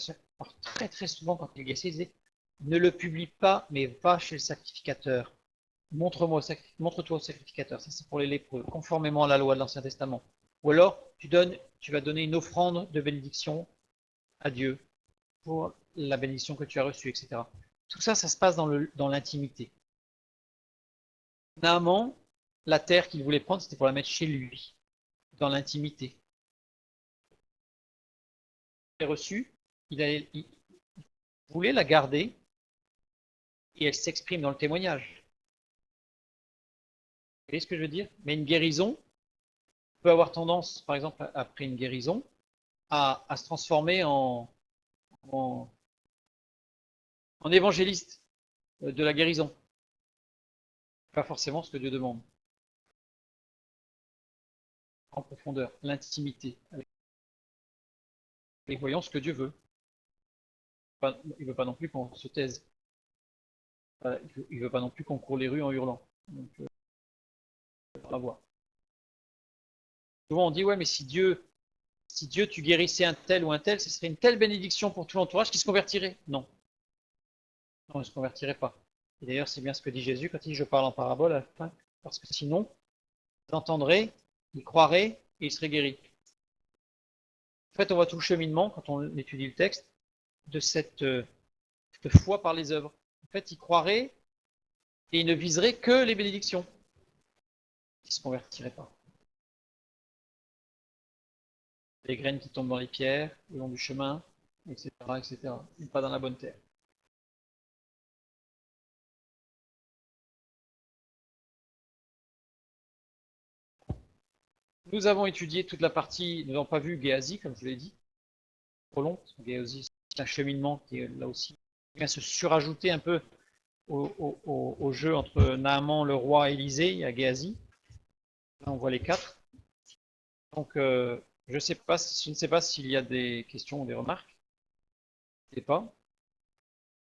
très très souvent quand il guérissait, il disait ne le publie pas, mais va chez le sacrificateur. Montre-toi au sacrificateur. Ça, c'est pour les lépreux, conformément à la loi de l'Ancien Testament. Ou alors, tu vas donner une offrande de bénédiction à Dieu pour la bénédiction que tu as reçue, etc. Tout ça, ça se passe dans l'intimité. Naaman, la terre qu'il voulait prendre, c'était pour la mettre chez lui, dans l'intimité. Il a reçu, il voulait la garder, et elle s'exprime dans le témoignage. Vous voyez ce que je veux dire? Mais une guérison peut avoir tendance, par exemple, après une guérison, à se transformer en, en évangéliste de la guérison. Pas forcément ce que Dieu demande. En profondeur, l'intimité, avec voyons ce que Dieu veut. Il ne veut pas non plus qu'on se taise. Il ne veut pas non plus qu'on court les rues en hurlant. Donc, on va voir. Souvent on dit, ouais, mais si Dieu tu guérissais un tel ou un tel, ce serait une telle bénédiction pour tout l'entourage qui se convertirait. Non, non, il ne se convertirait pas. Et d'ailleurs, c'est bien ce que dit Jésus quand il dit, je parle en parabole à la fin, parce que sinon, il entendrait, il croirait et il serait guéri. En fait, on voit tout le cheminement, quand on étudie le texte, de cette foi par les œuvres. En fait, il croirait et il ne viserait que les bénédictions. Il ne se convertirait pas. Les graines qui tombent dans les pierres, le long du chemin, etc., etc. Et pas dans la bonne terre. Nous avons étudié toute la partie, nous n'avons pas vu Géasi, comme je vous l'ai dit, trop long. Géasi, c'est un cheminement qui est là aussi vient se surajouter un peu au jeu entre Naaman, le roi, et Élisée. Il y a Géasi. Là, on voit les quatre. Donc, je ne sais pas s'il y a des questions ou des remarques. Je ne sais pas.